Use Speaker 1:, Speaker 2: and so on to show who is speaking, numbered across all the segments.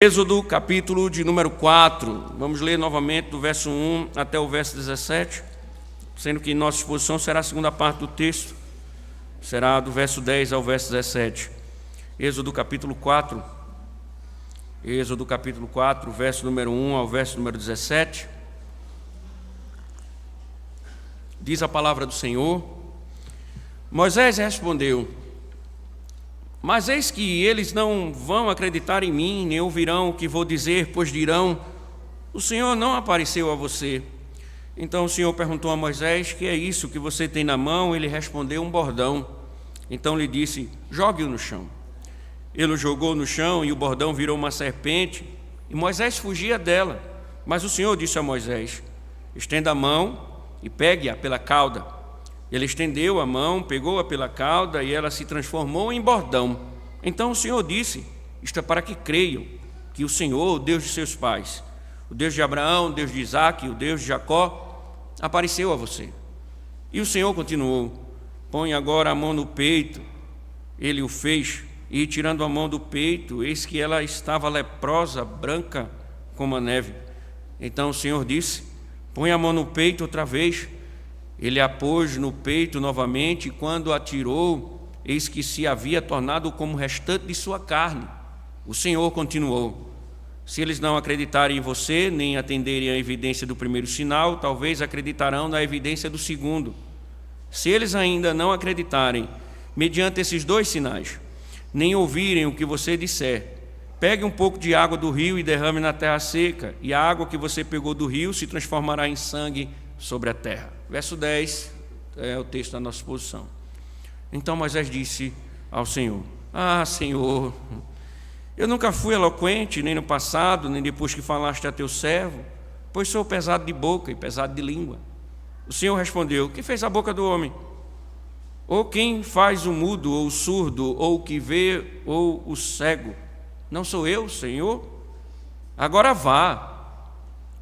Speaker 1: Êxodo, capítulo de número 4. Vamos ler novamente do verso 1 até o verso 17, sendo que nossa exposição será a segunda parte do texto, será do verso 10 ao verso 17. Êxodo, capítulo 4. Êxodo, capítulo 4, verso número 1 ao verso número 17. Diz a palavra do Senhor: Moisés respondeu: Mas eis que eles não vão acreditar em mim, nem ouvirão o que vou dizer, pois dirão: o Senhor não apareceu a você. Então o Senhor perguntou a Moisés: que é isso que você tem na mão? Ele respondeu: um bordão. Então lhe disse: jogue-o no chão. Ele o jogou no chão e o bordão virou uma serpente, e Moisés fugia dela. Mas o Senhor disse a Moisés: estenda a mão e pegue-a pela cauda. Ele estendeu a mão, pegou-a pela cauda e ela se transformou em bordão. Então o Senhor disse: isto é para que creiam que o Senhor, o Deus de seus pais, o Deus de Abraão, o Deus de Isaque, o Deus de Jacó, apareceu a você. E o Senhor continuou: põe agora a mão no peito. Ele o fez, e tirando a mão do peito, eis que ela estava leprosa, branca como a neve. Então o Senhor disse: põe a mão no peito outra vez. Ele a pôs no peito novamente, e quando a tirou, eis que se havia tornado como o restante de sua carne. O Senhor continuou: se eles não acreditarem em você, nem atenderem à evidência do primeiro sinal, talvez acreditarão na evidência do segundo. Se eles ainda não acreditarem, mediante esses dois sinais, nem ouvirem o que você disser, pegue um pouco de água do rio e derrame na terra seca, e a água que você pegou do rio se transformará em sangue sobre a terra. Verso 10 é o texto da nossa exposição. Então Moisés disse ao Senhor: Senhor, eu nunca fui eloquente, nem no passado, nem depois que falaste a teu servo, pois sou pesado de boca e pesado de língua. O Senhor respondeu: quem fez a boca do homem? Ou quem faz o mudo, ou o surdo, ou o que vê, ou o cego? Não sou eu, Senhor? Agora vá,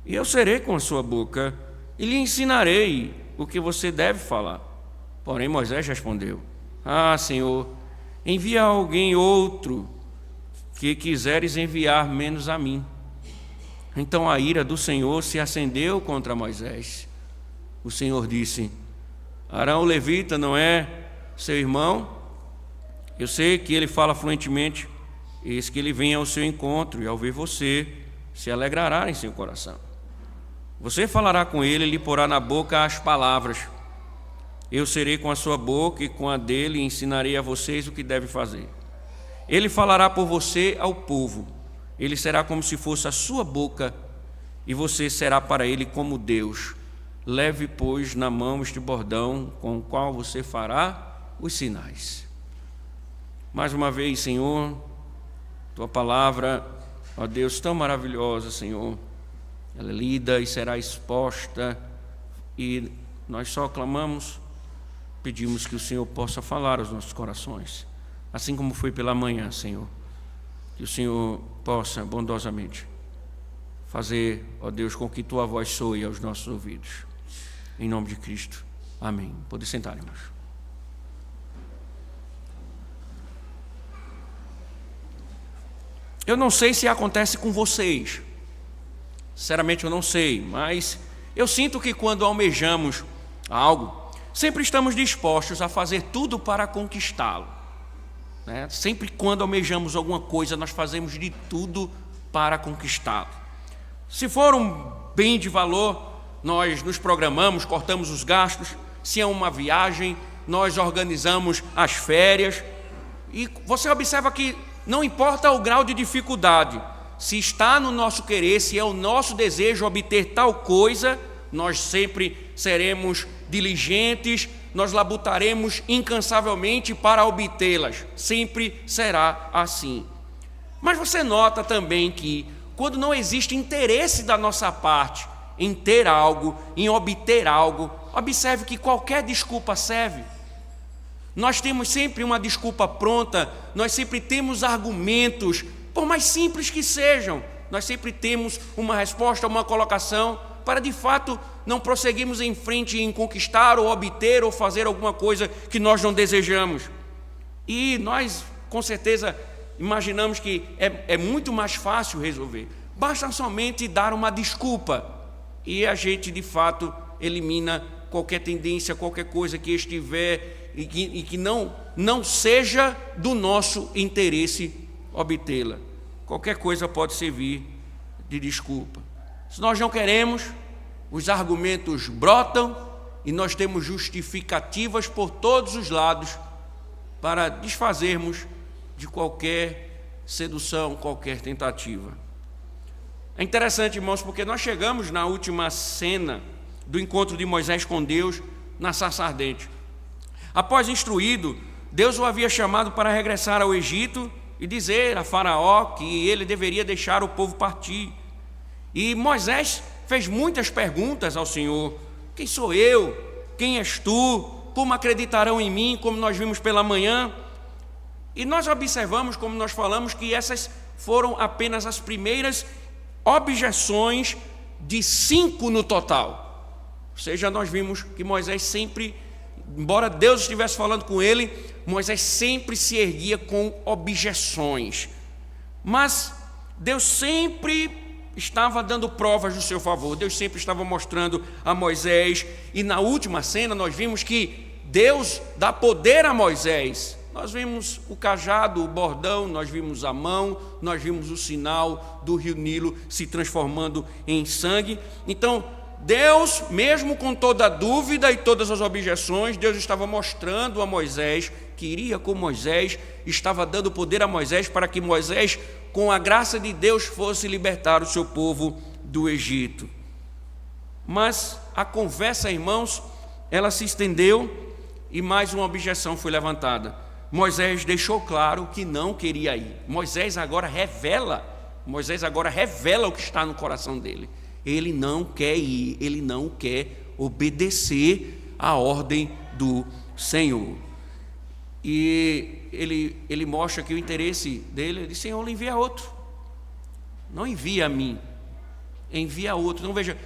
Speaker 1: e eu serei com a sua boca, e lhe ensinarei o que você deve falar. Porém Moisés respondeu: Senhor, envia alguém outro que quiseres enviar, menos a mim. Então a ira do Senhor se acendeu contra Moisés. O Senhor disse: Arão o levita não é seu irmão? Eu sei que ele fala fluentemente, eis que ele vem ao seu encontro, e ao ver você, se alegrará em seu coração. Você falará com ele e lhe porá na boca as palavras. Eu serei com a sua boca e com a dele, e ensinarei a vocês o que deve fazer. Ele falará por você ao povo. Ele será como se fosse a sua boca, e você será para ele como Deus. Leve, pois, na mão este bordão com o qual você fará os sinais. Mais uma vez, Senhor, tua palavra, ó Deus, tão maravilhosa, Senhor, ela é lida e será exposta, e nós só clamamos, pedimos que o Senhor possa falar aos nossos corações, assim como foi pela manhã, Senhor, que o Senhor possa bondosamente fazer, ó Deus, com que tua voz soe aos nossos ouvidos. Em nome de Cristo, amém. Pode sentar, irmãos. Eu não sei se acontece com vocês, sinceramente eu não sei, mas eu sinto que quando almejamos algo, sempre estamos dispostos a fazer tudo para conquistá-lo, né? Sempre quando almejamos alguma coisa, nós fazemos de tudo para conquistá-lo. Se for um bem de valor, nós nos programamos, cortamos os gastos. Se é uma viagem, nós organizamos as férias. E você observa que não importa o grau de dificuldade, se está no nosso querer, se é o nosso desejo obter tal coisa, nós sempre seremos diligentes, nós labutaremos incansavelmente para obtê-las. Sempre será assim. Mas você nota também que, quando não existe interesse da nossa parte em ter algo, em obter algo, observe que qualquer desculpa serve. Nós temos sempre uma desculpa pronta, nós sempre temos argumentos, por mais simples que sejam, nós sempre temos uma resposta, uma colocação, para de fato não prosseguirmos em frente em conquistar ou obter ou fazer alguma coisa que nós não desejamos. E nós, com certeza, imaginamos que é muito mais fácil resolver. Basta somente dar uma desculpa e a gente, de fato, elimina qualquer tendência, qualquer coisa que estiver e que não seja do nosso interesse obtê-la. Qualquer coisa pode servir de desculpa. Se nós não queremos, os argumentos brotam e nós temos justificativas por todos os lados para desfazermos de qualquer sedução, qualquer tentativa. É interessante, irmãos, porque nós chegamos na última cena do encontro de Moisés com Deus na sarça ardente. Após instruído, Deus o havia chamado para regressar ao Egito e dizer a Faraó que ele deveria deixar o povo partir. E Moisés fez muitas perguntas ao Senhor: quem sou eu? Quem és tu? Como acreditarão em mim? Como nós vimos pela manhã. E nós observamos, como nós falamos, que essas foram apenas as primeiras objeções de 5 no total. Ou seja, nós vimos que Moisés sempre, embora Deus estivesse falando com ele, Moisés sempre se erguia com objeções. Mas Deus sempre estava dando provas do seu favor. Deus sempre estava mostrando a Moisés. E na última cena nós vimos que Deus dá poder a Moisés. Nós vimos o cajado, o bordão, nós vimos a mão, nós vimos o sinal do rio Nilo se transformando em sangue. Então, Deus, mesmo com toda a dúvida e todas as objeções, Deus estava mostrando a Moisés que iria com Moisés, estava dando poder a Moisés para que Moisés, com a graça de Deus, fosse libertar o seu povo do Egito. Mas a conversa, irmãos, ela se estendeu e mais uma objeção foi levantada. Moisés deixou claro que não queria ir. Moisés agora revela o que está no coração dele. Ele não quer ir, ele não quer obedecer à ordem do Senhor. E ele mostra que o interesse dele, ele diz: Senhor, envia outro. Não envia a mim, envia outro. Então veja,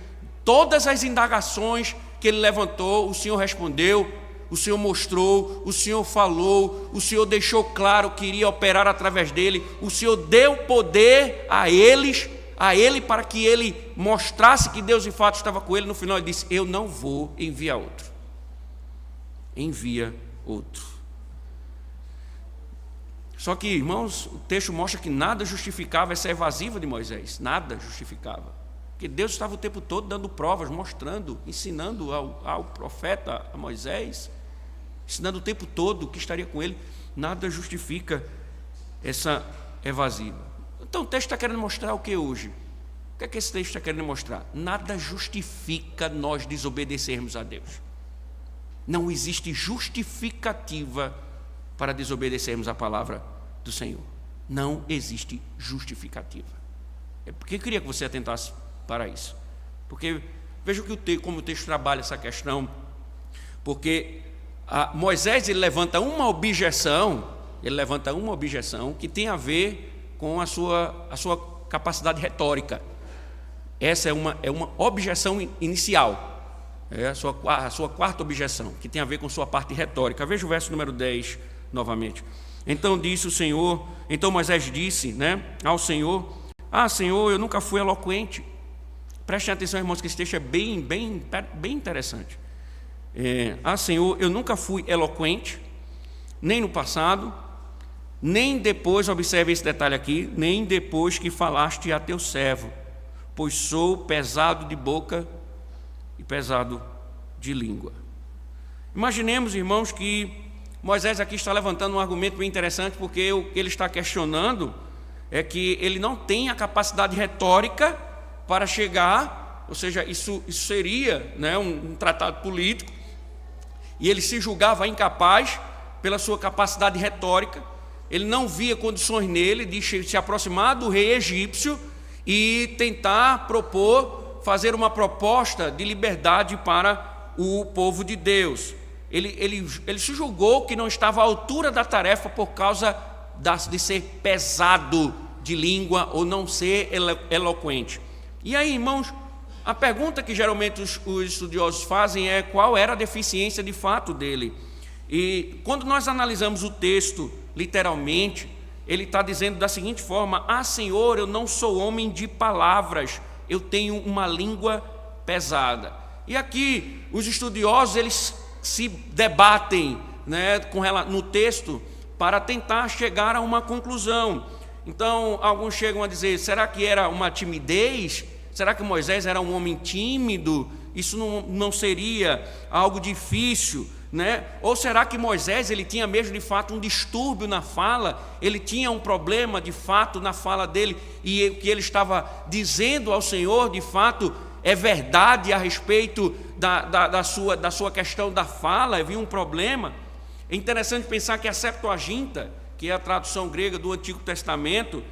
Speaker 1: todas as indagações que ele levantou, o Senhor respondeu, o Senhor mostrou, o Senhor falou, o Senhor deixou claro que iria operar através dele, o Senhor deu poder a ele para que ele mostrasse que Deus de fato estava com ele. No final ele disse: eu não vou enviar outro. Envia outro. Só que, irmãos, o texto mostra que nada justificava essa evasiva de Moisés. Nada justificava. Porque Deus estava o tempo todo dando provas, mostrando, ensinando ao profeta, a Moisés, ensinando o tempo todo que estaria com ele. Nada justifica essa evasiva. Então o texto está querendo mostrar o que hoje? O que é que esse texto está querendo mostrar? Nada justifica nós desobedecermos a Deus. Não existe justificativa para desobedecermos a palavra do Senhor. Não existe justificativa. É porque eu queria que você atentasse para isso. Porque veja como o texto trabalha essa questão. Porque Moisés ele levanta uma objeção que tem a ver com a sua capacidade retórica. Essa é uma objeção inicial. É a sua quarta objeção, que tem a ver com sua parte retórica. Veja o verso número 10 novamente. Então disse o Senhor, então Moisés disse, ao Senhor: Senhor, eu nunca fui eloquente. Prestem atenção, irmãos, que esse texto é bem interessante. Senhor, eu nunca fui eloquente, nem no passado, nem depois, observe esse detalhe aqui, nem depois que falaste a teu servo, pois sou pesado de boca e pesado de língua. Imaginemos, irmãos, que Moisés aqui está levantando um argumento bem interessante, porque o que ele está questionando é que ele não tem a capacidade retórica para chegar, ou seja, isso seria um tratado político, e ele se julgava incapaz pela sua capacidade retórica. Ele não via condições nele de se aproximar do rei egípcio e tentar fazer uma proposta de liberdade para o povo de Deus. Ele se julgou que não estava à altura da tarefa por causa de ser pesado de língua ou não ser eloquente. E aí, irmãos, a pergunta que geralmente os estudiosos fazem é: qual era a deficiência de fato dele? E quando nós analisamos o texto literalmente, ele está dizendo da seguinte forma: ah, Senhor, eu não sou homem de palavras, eu tenho uma língua pesada. E aqui os estudiosos eles se debatem, né, no texto para tentar chegar a uma conclusão. Então alguns chegam a dizer: será que era uma timidez? Será que Moisés era um homem tímido? Isso não seria algo difícil, né? Ou será que Moisés ele tinha mesmo de fato um distúrbio na fala? Ele tinha um problema de fato na fala dele, e o que ele estava dizendo ao Senhor de fato é verdade a respeito da sua questão da fala? Havia um problema. É interessante pensar que a Septuaginta, que é a tradução grega do Antigo Testamento,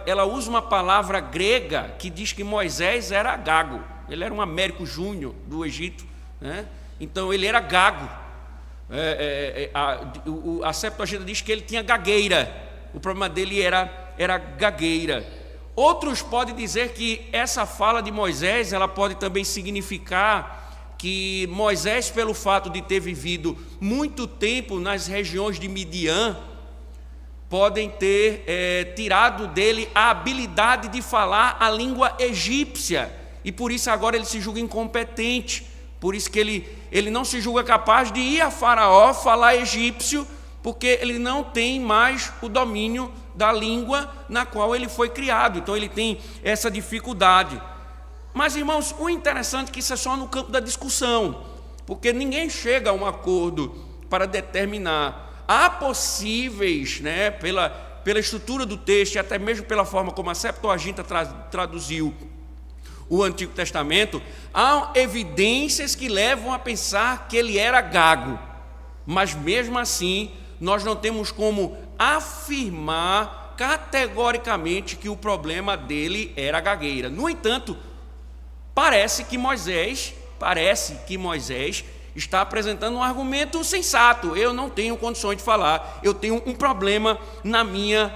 Speaker 1: ela usa uma palavra grega que diz que Moisés era gago. Ele era um Américo Júnior do Egito, né? Então ele era gago. A Septuaginta diz que ele tinha gagueira. O problema dele era gagueira. Outros podem dizer que essa fala de Moisés ela pode também significar que Moisés, pelo fato de ter vivido muito tempo nas regiões de Midian, podem ter tirado dele a habilidade de falar a língua egípcia, e por isso agora ele se julga incompetente. Por isso que ele não se julga capaz de ir a Faraó falar egípcio, porque ele não tem mais o domínio da língua na qual ele foi criado. Então ele tem essa dificuldade. Mas, irmãos, o interessante é que isso é só no campo da discussão, porque ninguém chega a um acordo para determinar. Há possíveis, né, pela estrutura do texto e até mesmo pela forma como a Septuaginta traduziu o Antigo Testamento, há evidências que levam a pensar que ele era gago, mas mesmo assim nós não temos como afirmar categoricamente que o problema dele era a gagueira. No entanto, parece que Moisés está apresentando um argumento sensato. Eu não tenho condições de falar, eu tenho um problema na minha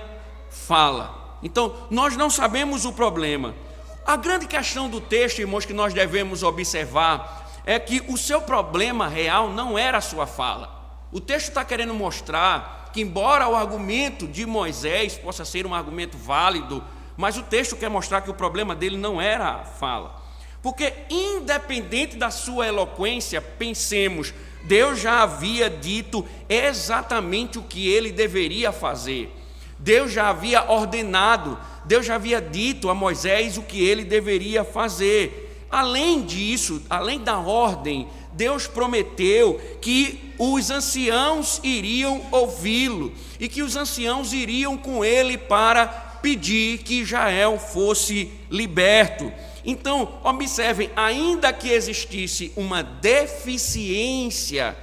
Speaker 1: fala. Então, nós não sabemos o problema. A grande questão do texto, irmãos, que nós devemos observar é que o seu problema real não era a sua fala. O texto está querendo mostrar que, embora o argumento de Moisés possa ser um argumento válido, mas o texto quer mostrar que o problema dele não era a fala. Porque, independente da sua eloquência, pensemos, Deus já havia dito exatamente o que ele deveria fazer. Deus já havia ordenado, Deus já havia dito a Moisés o que ele deveria fazer. Além disso, além da ordem, Deus prometeu que os anciãos iriam ouvi-lo e que os anciãos iriam com ele para pedir que Israel fosse liberto. Então, observem, ainda que existisse uma deficiência,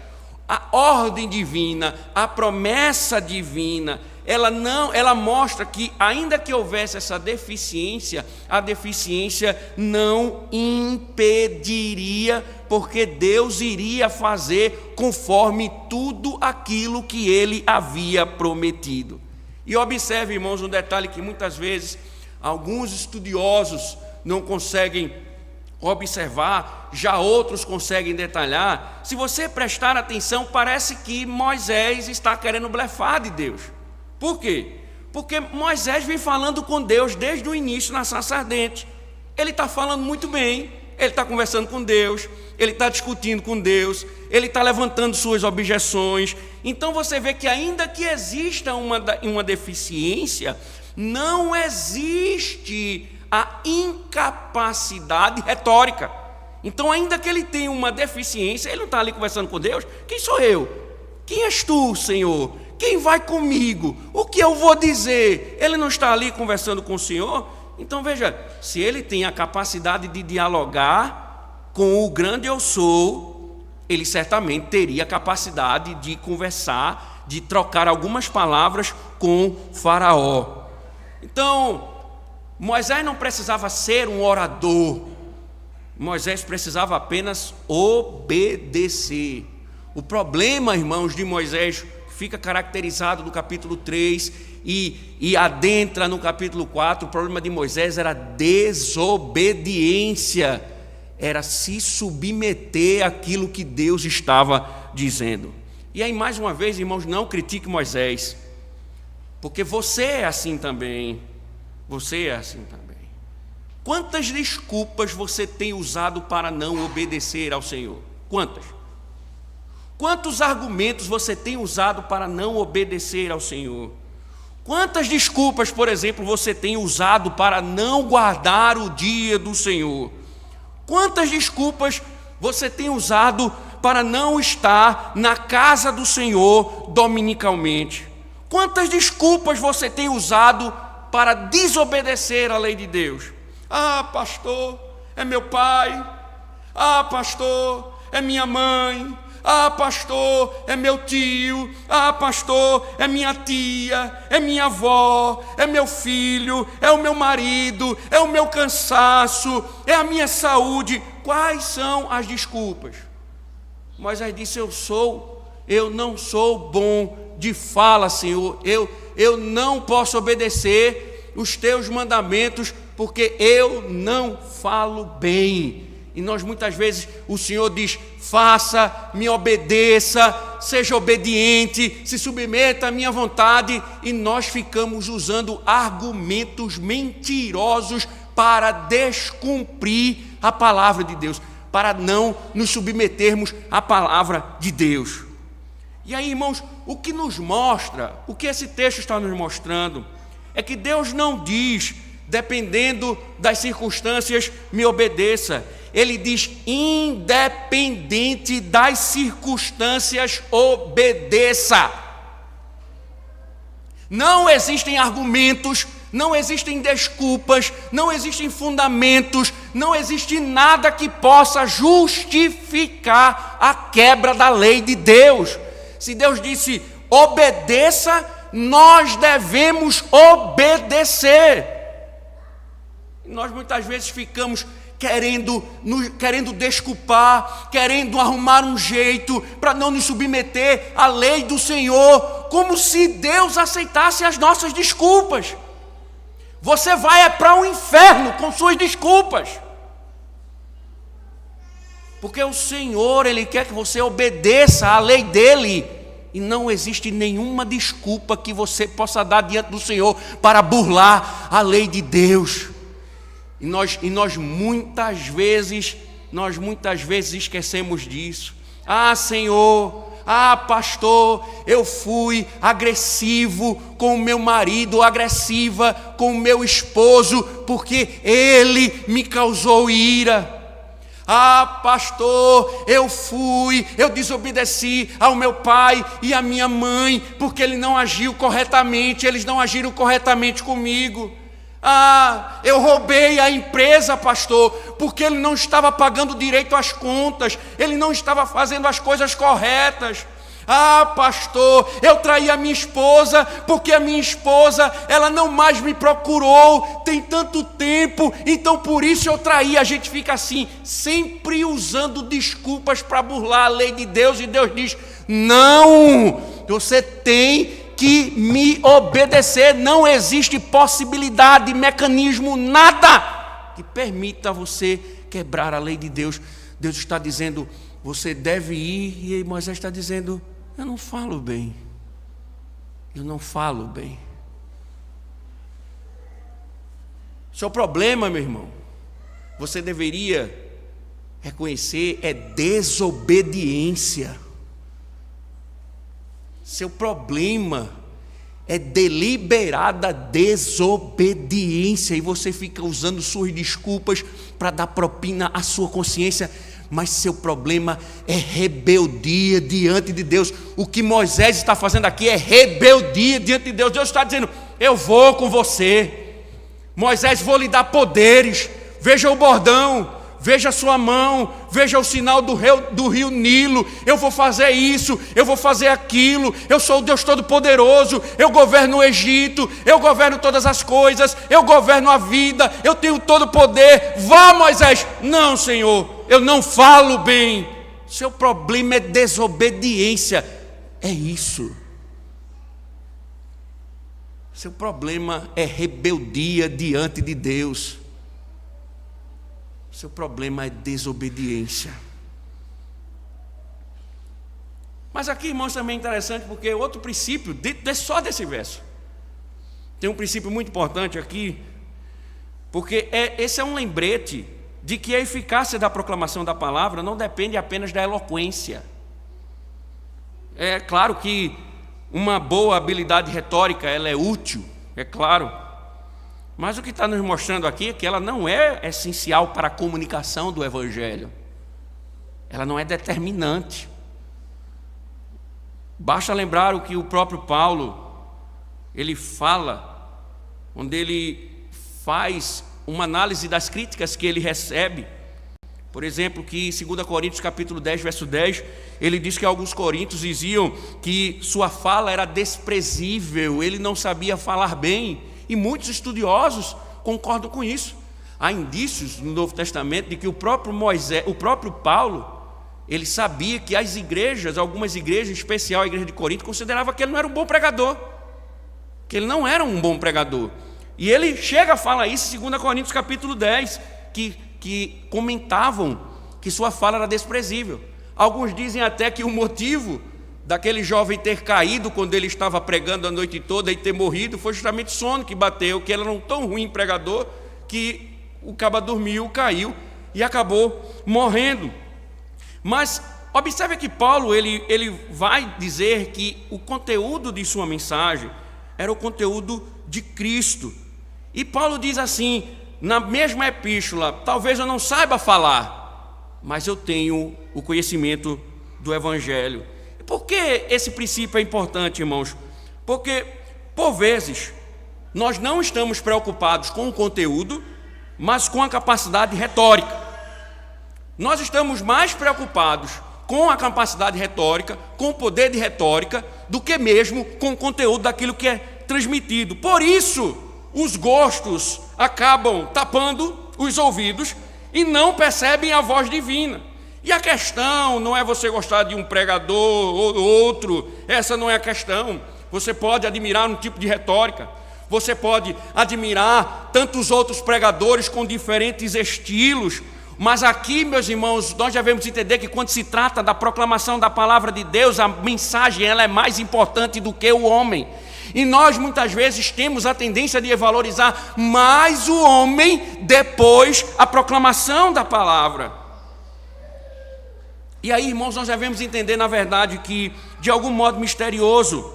Speaker 1: a ordem divina, a promessa divina, ela mostra que, ainda que houvesse essa deficiência, a deficiência não impediria, porque Deus iria fazer conforme tudo aquilo que ele havia prometido. E observe, irmãos, um detalhe que muitas vezes alguns estudiosos não conseguem observar, já outros conseguem detalhar. Se você prestar atenção, parece que Moisés está querendo blefar de Deus. Por quê? Porque Moisés vem falando com Deus desde o início na sarça ardente. Ele está falando muito bem, ele está conversando com Deus, ele está discutindo com Deus, ele está levantando suas objeções. Então você vê que, ainda que exista uma deficiência, não existe a incapacidade retórica. Então, ainda que ele tenha uma deficiência, ele não está ali conversando com Deus. Quem sou eu? Quem és tu, Senhor? Quem vai comigo? O que eu vou dizer? Ele não está ali conversando com o Senhor? Então veja, se ele tem a capacidade de dialogar com o grande eu sou, ele certamente teria a capacidade de conversar, de trocar algumas palavras com Faraó. Então, Moisés não precisava ser um orador, Moisés precisava apenas obedecer. O problema, irmãos, de Moisés fica caracterizado no capítulo 3 e adentra no capítulo 4. O problema de Moisés era desobediência, era se submeter àquilo que Deus estava dizendo. E aí, mais uma vez, irmãos, não critique Moisés. Porque você é assim também. Você é assim também. Quantas desculpas você tem usado para não obedecer ao Senhor? Quantas? Quantos argumentos você tem usado para não obedecer ao Senhor? Quantas desculpas, por exemplo, você tem usado para não guardar o dia do Senhor? Quantas desculpas você tem usado para não estar na casa do Senhor dominicalmente? Quantas desculpas você tem usado para desobedecer à lei de Deus? Ah, pastor, é meu pai. Ah, pastor, é minha mãe. Ah, pastor, é meu tio. Ah, pastor, é minha tia, é minha avó, é meu filho, é o meu marido, é o meu cansaço, é a minha saúde. Quais são as desculpas? Moisés disse: eu não sou bom de fala, Senhor. Eu não posso obedecer os teus mandamentos, porque eu não falo bem. E nós muitas vezes, o Senhor diz: faça, me obedeça, seja obediente, se submeta à minha vontade, e nós ficamos usando argumentos mentirosos para descumprir a palavra de Deus, para não nos submetermos à palavra de Deus. E aí, irmãos, o que nos mostra, o que esse texto está nos mostrando, é que Deus não diz: dependendo das circunstâncias, me obedeça. Ele diz: independente das circunstâncias, obedeça. Não existem argumentos, não existem desculpas, não existem fundamentos, não existe nada que possa justificar a quebra da lei de Deus. Se Deus disse obedeça, nós devemos obedecer. Nós muitas vezes ficamos querendo desculpar, querendo arrumar um jeito para não nos submeter à lei do Senhor, como se Deus aceitasse as nossas desculpas. Você vai para o inferno com suas desculpas, porque o Senhor, Ele quer que você obedeça à lei dEle, e não existe nenhuma desculpa que você possa dar diante do Senhor para burlar a lei de Deus. E nós muitas vezes esquecemos disso. Ah, Senhor, ah, pastor, eu fui agressivo com o meu marido, agressiva com o meu esposo, porque ele me causou ira. Ah, pastor, eu desobedeci ao meu pai e à minha mãe, porque eles não agiram corretamente comigo. Ah, eu roubei a empresa, pastor, porque ele não estava pagando direito as contas, ele não estava fazendo as coisas corretas. Ah, pastor, eu traí a minha esposa, porque a minha esposa, ela não mais me procurou, tem tanto tempo, então por isso eu traí. A gente fica assim, sempre usando desculpas para burlar a lei de Deus, e Deus diz: não, você tem que me obedecer. Não existe possibilidade, mecanismo, nada que permita você quebrar a lei de Deus. Deus está dizendo: você deve ir, e Moisés está dizendo: eu não falo bem. Seu problema, meu irmão, você deveria reconhecer, é desobediência. Seu problema é deliberada desobediência, e você fica usando suas desculpas para dar propina à sua consciência, mas seu problema é rebeldia diante de Deus. O que Moisés está fazendo aqui é rebeldia diante de Deus. Deus está dizendo: eu vou com você, Moisés, vou lhe dar poderes. Veja o bordão, veja a sua mão, veja o sinal do rio Nilo. Eu vou fazer isso, eu vou fazer aquilo. Eu sou o Deus Todo-Poderoso, eu governo o Egito, eu governo todas as coisas, eu governo a vida, eu tenho todo o poder. Vá, Moisés. Não, Senhor, eu não falo bem. Seu problema é desobediência, é isso. Seu problema é rebeldia diante de Deus. Seu problema é desobediência. Mas aqui, irmãos, também é interessante, porque outro princípio, só desse verso, Tem um princípio muito importante aqui, porque esse é um lembrete de que a eficácia da proclamação da palavra não depende apenas da eloquência. É claro que uma boa habilidade retórica ela é útil, é claro, mas o que está nos mostrando aqui é que ela não é essencial para a comunicação do Evangelho, ela não é determinante. Basta lembrar o que o próprio Paulo ele fala, onde ele faz uma análise das críticas que ele recebe. Por exemplo, que em 2 Coríntios capítulo 10, verso 10, ele diz que alguns coríntios diziam que sua fala era desprezível, ele não sabia falar bem, e muitos estudiosos concordam com isso. Há indícios no Novo Testamento de que o próprio Paulo, ele sabia que as igrejas, algumas igrejas, em especial a igreja de Corinto, considerava que ele não era um bom pregador, que ele não era um bom pregador. E ele chega a falar isso em 2 Coríntios capítulo 10, que comentavam que sua fala era desprezível. Alguns dizem até que o motivo daquele jovem ter caído quando ele estava pregando a noite toda e ter morrido foi justamente sono que bateu, que ele era um tão ruim pregador que o caba dormiu, caiu e acabou morrendo. Mas observe que Paulo ele vai dizer que o conteúdo de sua mensagem era o conteúdo de Cristo. E Paulo diz assim, na mesma epístola: talvez eu não saiba falar, mas eu tenho o conhecimento do Evangelho. E por que esse princípio é importante, irmãos? Porque, por vezes, nós não estamos preocupados com o conteúdo, mas com a capacidade retórica. Nós estamos mais preocupados com a capacidade retórica, com o poder de retórica, do que mesmo com o conteúdo daquilo que é transmitido. Por isso, os gostos acabam tapando os ouvidos e não percebem a voz divina. E a questão não é você gostar de um pregador ou outro, essa não é a questão. Você pode admirar um tipo de retórica, você pode admirar tantos outros pregadores com diferentes estilos, mas aqui, meus irmãos, nós devemos entender que quando se trata da proclamação da palavra de Deus, a mensagem ela é mais importante do que o homem. E nós muitas vezes temos a tendência de valorizar mais o homem depois a proclamação da palavra. E aí, irmãos, nós devemos entender, na verdade, que de algum modo misterioso,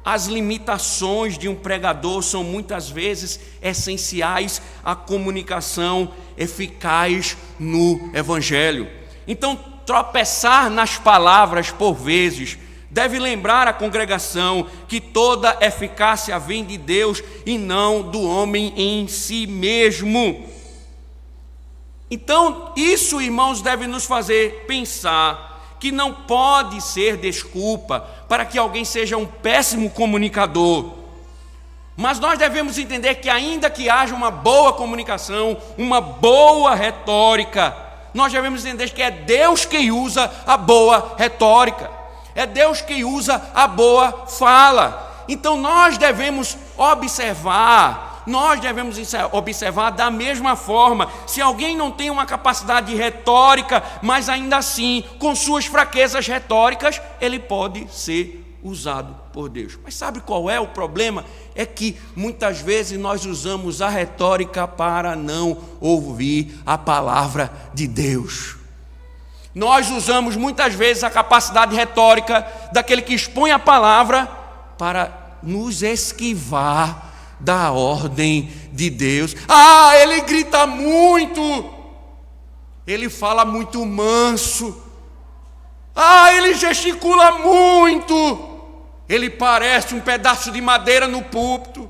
Speaker 1: as limitações de um pregador são muitas vezes essenciais à comunicação eficaz no Evangelho. Então, tropeçar nas palavras por vezes deve lembrar a congregação que toda eficácia vem de Deus e não do homem em si mesmo. Então, isso, irmãos, deve nos fazer pensar que não pode ser desculpa para que alguém seja um péssimo comunicador. Mas nós devemos entender que ainda que haja uma boa comunicação, uma boa retórica, nós devemos entender que é Deus quem usa a boa retórica. É Deus quem usa a boa fala. Então nós devemos observar da mesma forma. Se alguém não tem uma capacidade retórica, mas ainda assim, com suas fraquezas retóricas, ele pode ser usado por Deus. Mas sabe qual é o problema? É que muitas vezes nós usamos a retórica para não ouvir a palavra de Deus. Nós usamos muitas vezes a capacidade retórica daquele que expõe a palavra para nos esquivar da ordem de Deus. Ele grita muito, ele fala muito manso, ele gesticula muito, ele parece um pedaço de madeira no púlpito.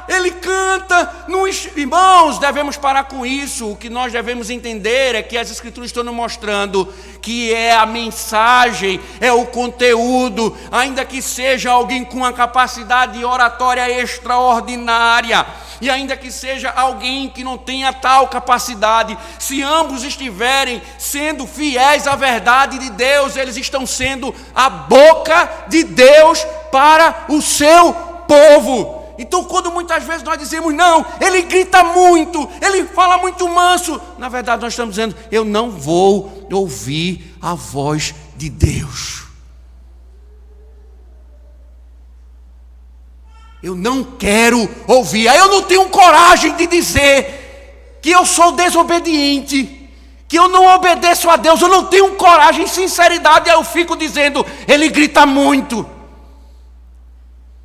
Speaker 1: Ele canta. Irmãos, devemos parar com isso. O que nós devemos entender é que as Escrituras estão nos mostrando que é a mensagem, é o conteúdo, ainda que seja alguém com uma capacidade oratória extraordinária, e ainda que seja alguém que não tenha tal capacidade, se ambos estiverem sendo fiéis à verdade de Deus, eles estão sendo a boca de Deus para o seu povo. Então, quando muitas vezes nós dizemos, não, ele grita muito, ele fala muito manso, na verdade nós estamos dizendo, eu não vou ouvir a voz de Deus.
Speaker 2: Eu não quero ouvir. Aí eu não tenho coragem de dizer que eu sou desobediente, que eu não obedeço a Deus. Eu não tenho coragem, sinceridade. Aí eu fico dizendo: ele grita muito,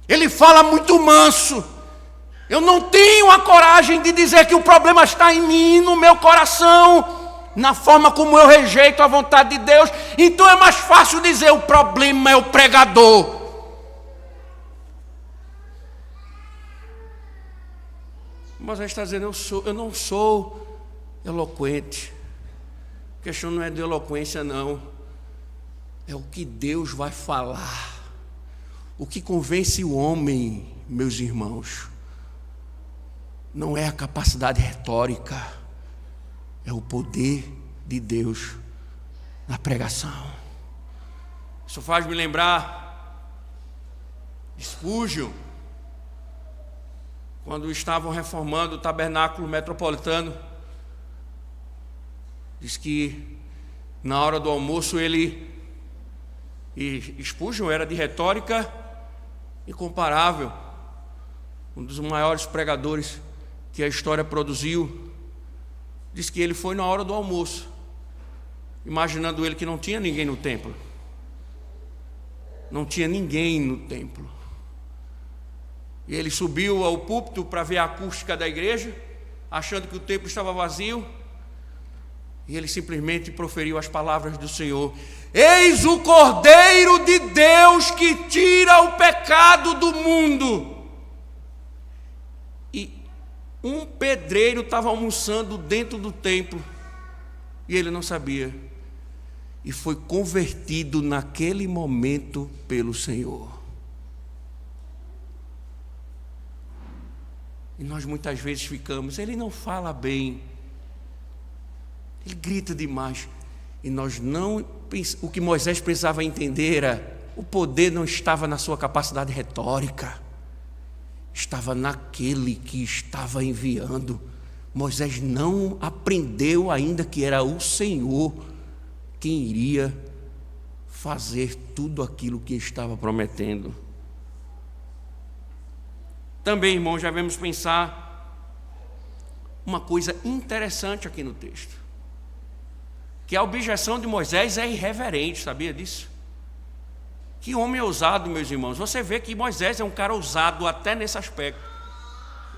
Speaker 2: ele fala muito manso. Eu não tenho a coragem de dizer que o problema está em mim, no meu coração, na forma como eu rejeito a vontade de Deus. Então é mais fácil dizer: o problema é o pregador. Moisés está dizendo: eu não sou eloquente. A questão não é de eloquência, não. É o que Deus vai falar. O que convence o homem, meus irmãos, não é a capacidade retórica, é o poder de Deus na pregação. Isso faz me lembrar de Spurgeon, quando estavam reformando o tabernáculo metropolitano. Diz que na hora do almoço e Spurgeon era de retórica incomparável, um dos maiores pregadores que a história produziu. Diz que ele foi na hora do almoço, imaginando ele que não tinha ninguém no templo. Não tinha ninguém no templo. E ele subiu ao púlpito para ver a acústica da igreja, achando que o templo estava vazio. E ele simplesmente proferiu as palavras do Senhor: eis o Cordeiro de Deus que tira o pecado do mundo. E um pedreiro estava almoçando dentro do templo, e ele não sabia. E foi convertido naquele momento pelo Senhor. E nós muitas vezes ficamos: ele não fala bem, ele grita demais. E nós não, o que Moisés precisava entender era: o poder não estava na sua capacidade retórica, estava naquele que estava enviando. Moisés não aprendeu ainda que era o Senhor quem iria fazer tudo aquilo que estava prometendo. Também, irmãos, já devemos pensar uma coisa interessante aqui no texto, que a objeção de Moisés é irreverente, sabia disso? Que homem ousado, meus irmãos. Você vê que Moisés é um cara ousado até nesse aspecto,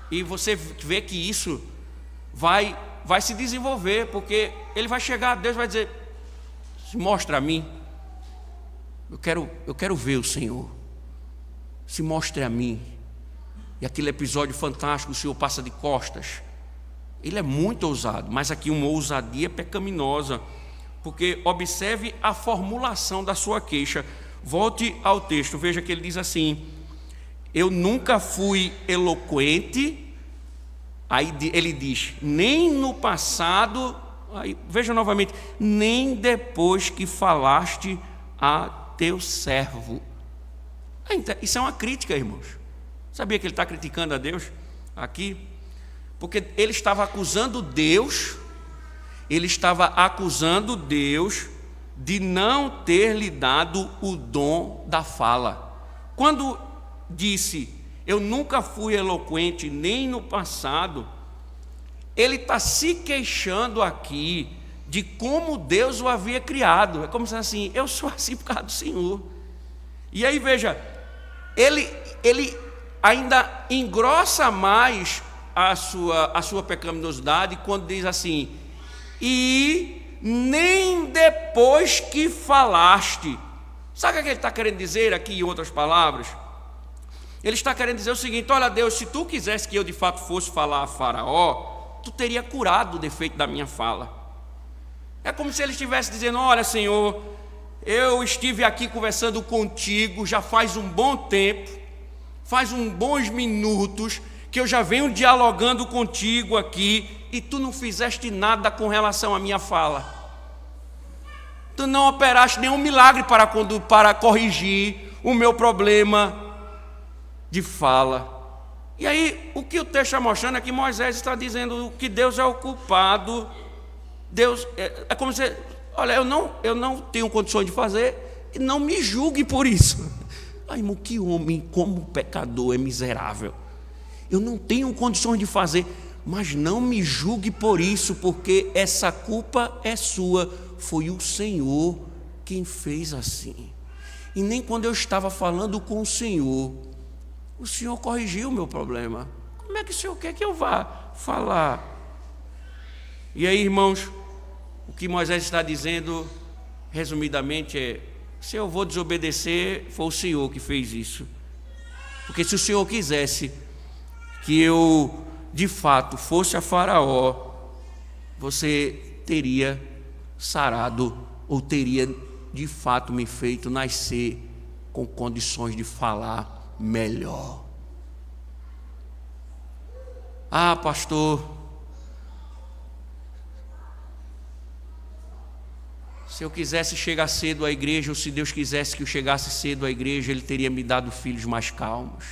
Speaker 2: e você vê que isso vai se desenvolver, porque ele vai chegar a Deus e vai dizer: se mostra a mim, eu quero ver o Senhor, se mostre a mim. E aquele episódio fantástico, o Senhor passa de costas. Ele é muito ousado, mas aqui uma ousadia pecaminosa, porque observe a formulação da sua queixa. Volte ao texto, veja que ele diz assim: eu nunca fui eloquente. Aí ele diz: nem no passado. Aí, veja novamente: nem depois que falaste a teu servo. Isso é uma crítica, irmãos. Sabia que ele está criticando a Deus aqui? Porque ele estava acusando Deus, de não ter lhe dado o dom da fala. Quando disse: eu nunca fui eloquente nem no passado, ele está se queixando aqui de como Deus o havia criado. É como se assim: eu sou assim por causa do Senhor. E aí veja, ele ainda engrossa mais a sua pecaminosidade quando diz assim: e nem depois que falaste. Sabe o que ele está querendo dizer aqui, em outras palavras? Ele está querendo dizer o seguinte: olha, Deus, se tu quisesse que eu de fato fosse falar a Faraó, tu teria curado o defeito da minha fala. É como se ele estivesse dizendo: olha, Senhor, eu estive aqui conversando contigo já faz um bom tempo, faz uns bons minutos que eu já venho dialogando contigo aqui, e tu não fizeste nada com relação à minha fala. Tu não operaste nenhum milagre para corrigir o meu problema de fala. E aí, o que o texto está mostrando é que Moisés está dizendo que Deus é o culpado. Deus é como se: olha, eu não tenho condições de fazer, e não me julgue por isso. Ai, irmão, que homem como pecador é miserável. Eu não tenho condições de fazer, mas não me julgue por isso, porque essa culpa é sua. Foi o Senhor quem fez assim. E nem quando eu estava falando com o Senhor corrigiu o meu problema. Como é que o Senhor quer que eu vá falar? E aí, irmãos, o que Moisés está dizendo, resumidamente, é: se eu vou desobedecer, foi o Senhor que fez isso. Porque se o Senhor quisesse que eu, de fato, fosse a Faraó, você teria sarado, ou teria, de fato, me feito nascer com condições de falar melhor. Ah, pastor, se eu quisesse chegar cedo à igreja, ou se Deus quisesse que eu chegasse cedo à igreja, Ele teria me dado filhos mais calmos.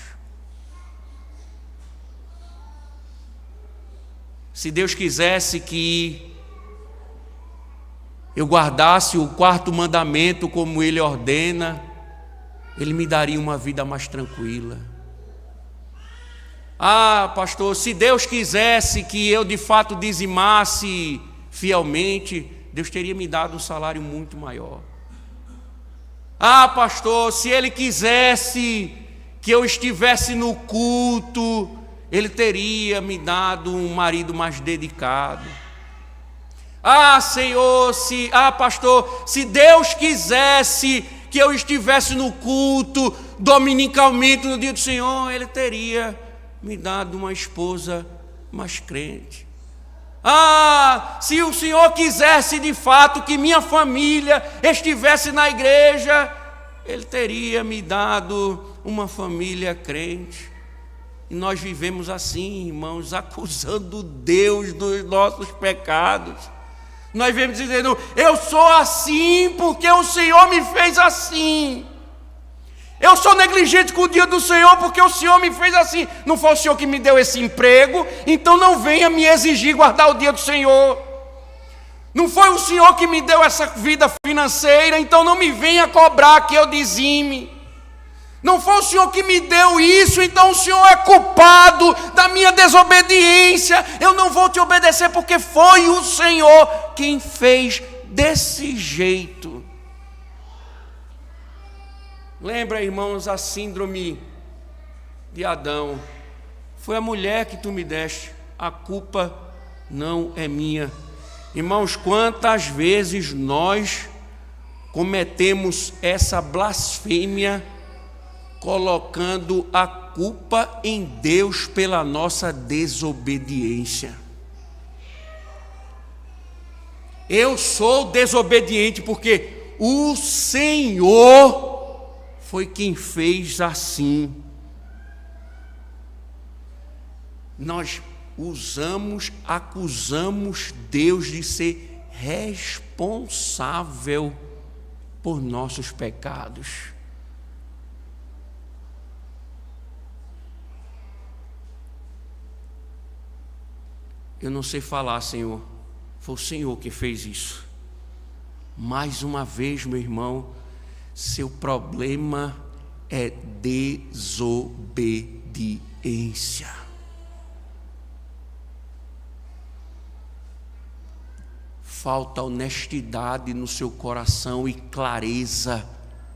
Speaker 2: Se Deus quisesse que eu guardasse o 4º mandamento como Ele ordena, Ele me daria uma vida mais tranquila. Ah, pastor, se Deus quisesse que eu de fato dizimasse fielmente, Deus teria me dado um salário muito maior. Ah, pastor, se Ele quisesse que eu estivesse no culto, Ele teria me dado um marido mais dedicado. Ah, Senhor, pastor, se Deus quisesse que eu estivesse no culto dominicalmente no dia do Senhor, Ele teria me dado uma esposa mais crente. Ah, se o Senhor quisesse de fato que minha família estivesse na igreja, Ele teria me dado uma família crente. E nós vivemos assim, irmãos, acusando Deus dos nossos pecados. Nós vivemos dizendo: eu sou assim porque o Senhor me fez assim. Eu sou negligente com o dia do Senhor porque o Senhor me fez assim. Não foi o Senhor que me deu esse emprego, então não venha me exigir guardar o dia do Senhor. Não foi o Senhor que me deu essa vida financeira, então não me venha cobrar que eu dizime. Não foi o Senhor que me deu isso, então o Senhor é culpado da minha desobediência. Eu não vou te obedecer porque foi o Senhor quem fez desse jeito. Lembra, irmãos, a síndrome de Adão. Foi a mulher que tu me deste, a culpa não é minha. Irmãos, quantas vezes nós cometemos essa blasfêmia, colocando a culpa em Deus pela nossa desobediência. Eu sou desobediente porque o Senhor foi quem fez assim. Nós acusamos Deus de ser responsável por nossos pecados. Eu não sei falar, Senhor, foi o Senhor que fez isso. Mais uma vez, meu irmão, seu problema é desobediência. Falta honestidade no seu coração e clareza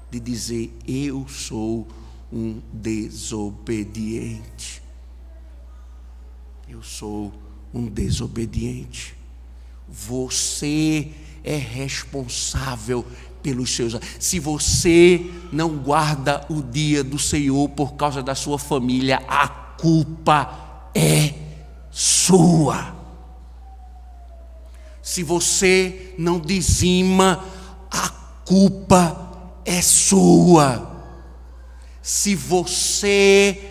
Speaker 2: de dizer: eu sou um desobediente. Eu sou um desobediente. Você é responsável pelos seus. Se você não guarda o dia do Senhor por causa da sua família, a culpa é sua. Se você não dizima, a culpa é sua. Se você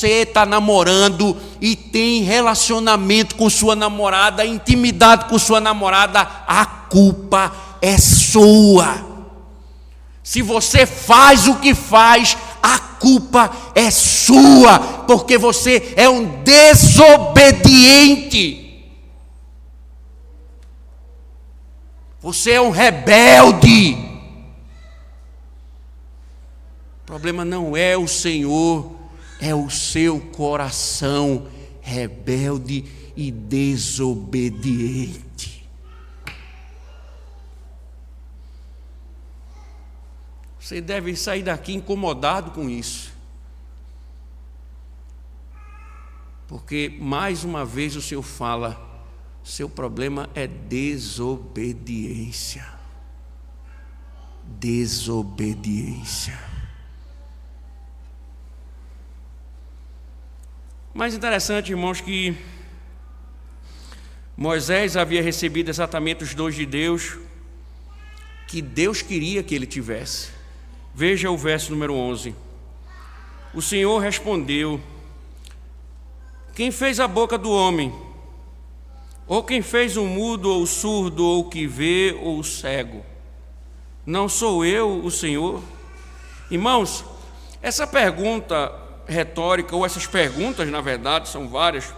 Speaker 2: está namorando e tem relacionamento com sua namorada, intimidade com sua namorada, a culpa é sua. Se você faz o que faz, a culpa é sua, porque você é um desobediente. Você é um rebelde.
Speaker 1: problema não é o Senhor, é o seu coração rebelde e desobediente. Você deve sair daqui incomodado com isso. Porque, mais uma vez, o Senhor fala, seu problema é desobediência. Desobediência. Mais interessante, irmãos, que Moisés havia recebido exatamente os dons de Deus que Deus queria que ele tivesse. Veja o verso número 11. O Senhor respondeu: quem fez a boca do homem? Ou quem fez o mudo, ou o surdo, ou o que vê, ou o cego? Não sou eu, o Senhor? Irmãos, essa pergunta retórica, ou essas perguntas, na verdade, são várias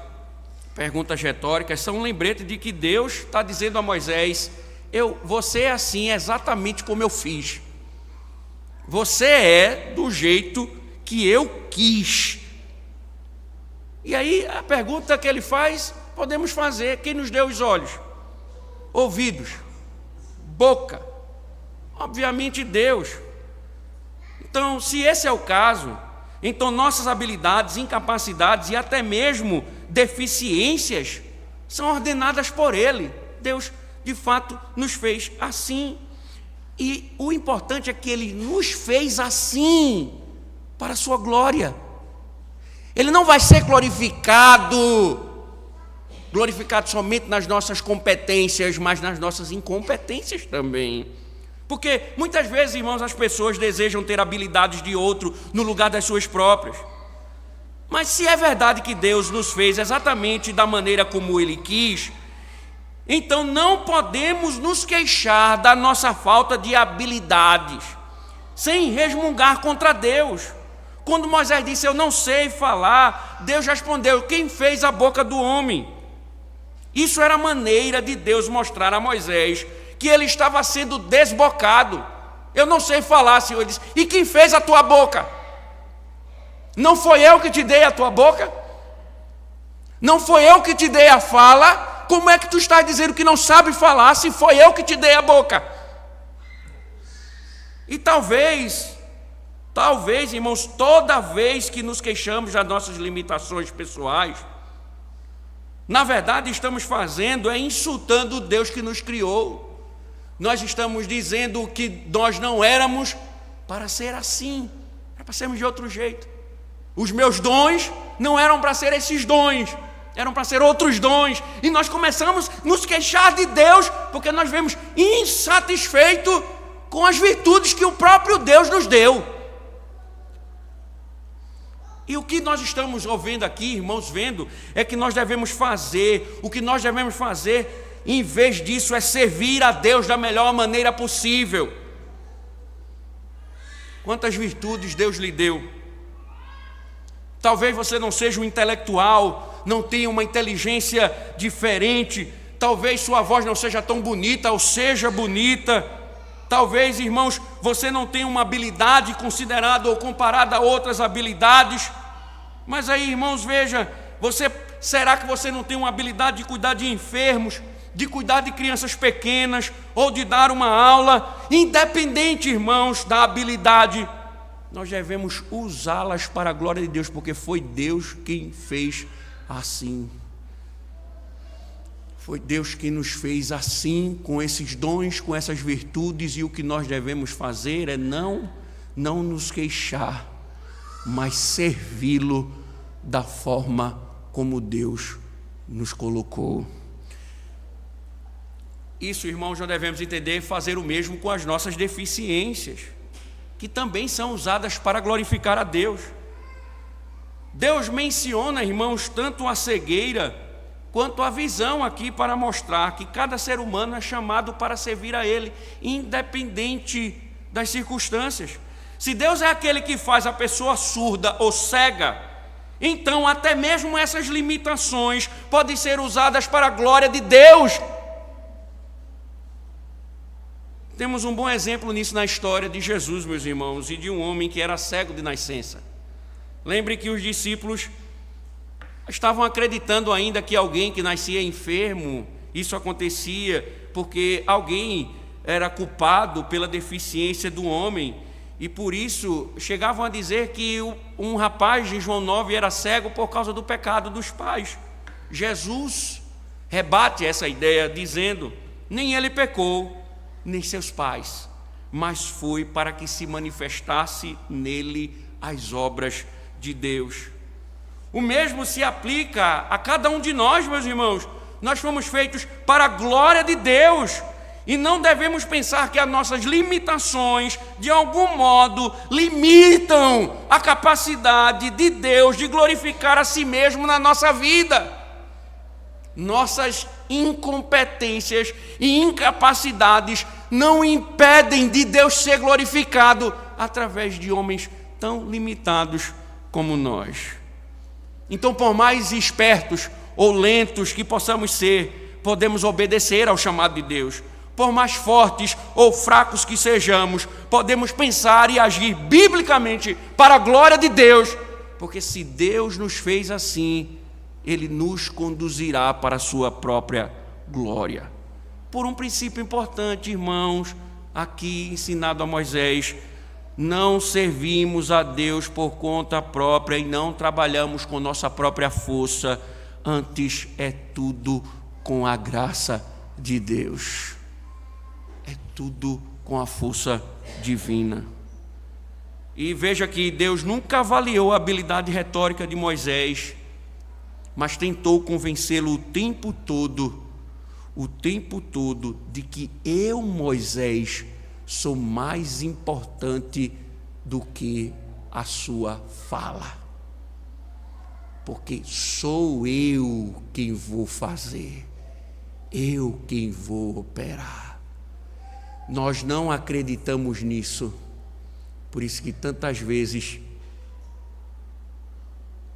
Speaker 1: perguntas retóricas, são um lembrete de que Deus está dizendo a Moisés: você é assim exatamente como eu fiz. Você é do jeito que eu quis. E aí a pergunta que ele faz, podemos fazer: quem nos deu os olhos, ouvidos, boca? Obviamente Deus. Então, se esse é o caso, então nossas habilidades, incapacidades e até mesmo deficiências são ordenadas por Ele. Deus, de fato, nos fez assim. E o importante é que Ele nos fez assim, para a sua glória. Ele não vai ser glorificado somente nas nossas competências, mas nas nossas incompetências também. Porque muitas vezes, irmãos, as pessoas desejam ter habilidades de outro no lugar das suas próprias. Mas se é verdade que Deus nos fez exatamente da maneira como Ele quis, então não podemos nos queixar da nossa falta de habilidades, sem resmungar contra Deus. Quando Moisés disse: eu não sei falar, Deus respondeu: quem fez a boca do homem? Isso era a maneira de Deus mostrar a Moisés que ele estava sendo desbocado. Eu não sei falar, Senhor. Ele disse: e quem fez a tua boca? Não foi eu que te dei a tua boca? Não foi eu que te dei a fala? Como é que tu estás dizendo que não sabe falar, se foi eu que te dei a boca? E talvez, irmãos, toda vez que nos queixamos das nossas limitações pessoais, na verdade estamos insultando o Deus que nos criou. Nós estamos dizendo que nós não éramos para ser assim, era para sermos de outro jeito. Os meus dons não eram para ser esses dons, eram para ser outros dons. E nós começamos a nos queixar de Deus, porque nós vemos insatisfeito com as virtudes que o próprio Deus nos deu. E o que nós estamos ouvindo aqui, irmãos, vendo, é que nós devemos fazer, o que nós devemos fazer, em vez disso, é servir a Deus da melhor maneira possível. Quantas virtudes Deus lhe deu? Talvez você não seja um intelectual, não tenha uma inteligência diferente, talvez sua voz não seja tão bonita ou seja bonita. Talvez, irmãos, você não tenha uma habilidade considerada ou comparada a outras habilidades. Mas aí, irmãos, veja, será que você não tem uma habilidade de cuidar de enfermos, de cuidar de crianças pequenas, ou de dar uma aula? Independente, irmãos, da habilidade, nós devemos usá-las para a glória de Deus, porque foi Deus quem fez assim. Foi Deus quem nos fez assim, com esses dons, com essas virtudes, e o que nós devemos fazer é não nos queixar, mas servi-lo da forma como Deus nos colocou. Isso, irmãos, nós devemos entender, fazer o mesmo com as nossas deficiências, que também são usadas para glorificar a Deus. Deus menciona, irmãos, tanto a cegueira quanto a visão aqui, para mostrar que cada ser humano é chamado para servir a Ele, independente das circunstâncias. Se Deus é aquele que faz a pessoa surda ou cega, então até mesmo essas limitações podem ser usadas para a glória de Deus. Temos um bom exemplo nisso na história de Jesus, meus irmãos, e de um homem que era cego de nascença. Lembre que os discípulos estavam acreditando ainda que alguém que nascia enfermo, isso acontecia porque alguém era culpado pela deficiência do homem, e por isso chegavam a dizer que um rapaz de João 9 era cego por causa do pecado dos pais. Jesus rebate essa ideia dizendo: nem ele pecou, nem seus pais, mas foi para que se manifestasse nele as obras de Deus. O mesmo se aplica a cada um de nós, meus irmãos. Nós fomos feitos para a glória de Deus, e não devemos pensar que as nossas limitações, de algum modo, limitam a capacidade de Deus de glorificar a si mesmo na nossa vida. Nossas incompetências e incapacidades não impedem de Deus ser glorificado através de homens tão limitados como nós. Então, por mais espertos ou lentos que possamos ser, podemos obedecer ao chamado de Deus. Por mais fortes ou fracos que sejamos, podemos pensar e agir biblicamente para a glória de Deus, porque se Deus nos fez assim, Ele nos conduzirá para a sua própria glória. Por um princípio importante, irmãos, aqui ensinado a Moisés: não servimos a Deus por conta própria e não trabalhamos com nossa própria força, antes é tudo com a graça de Deus. É tudo com a força divina. E veja que Deus nunca avaliou a habilidade retórica de Moisés, mas tentou convencê-lo o tempo todo de que eu, Moisés, sou mais importante do que a sua fala, porque sou eu quem vou fazer, eu quem vou operar. Nós não acreditamos nisso, por isso que tantas vezes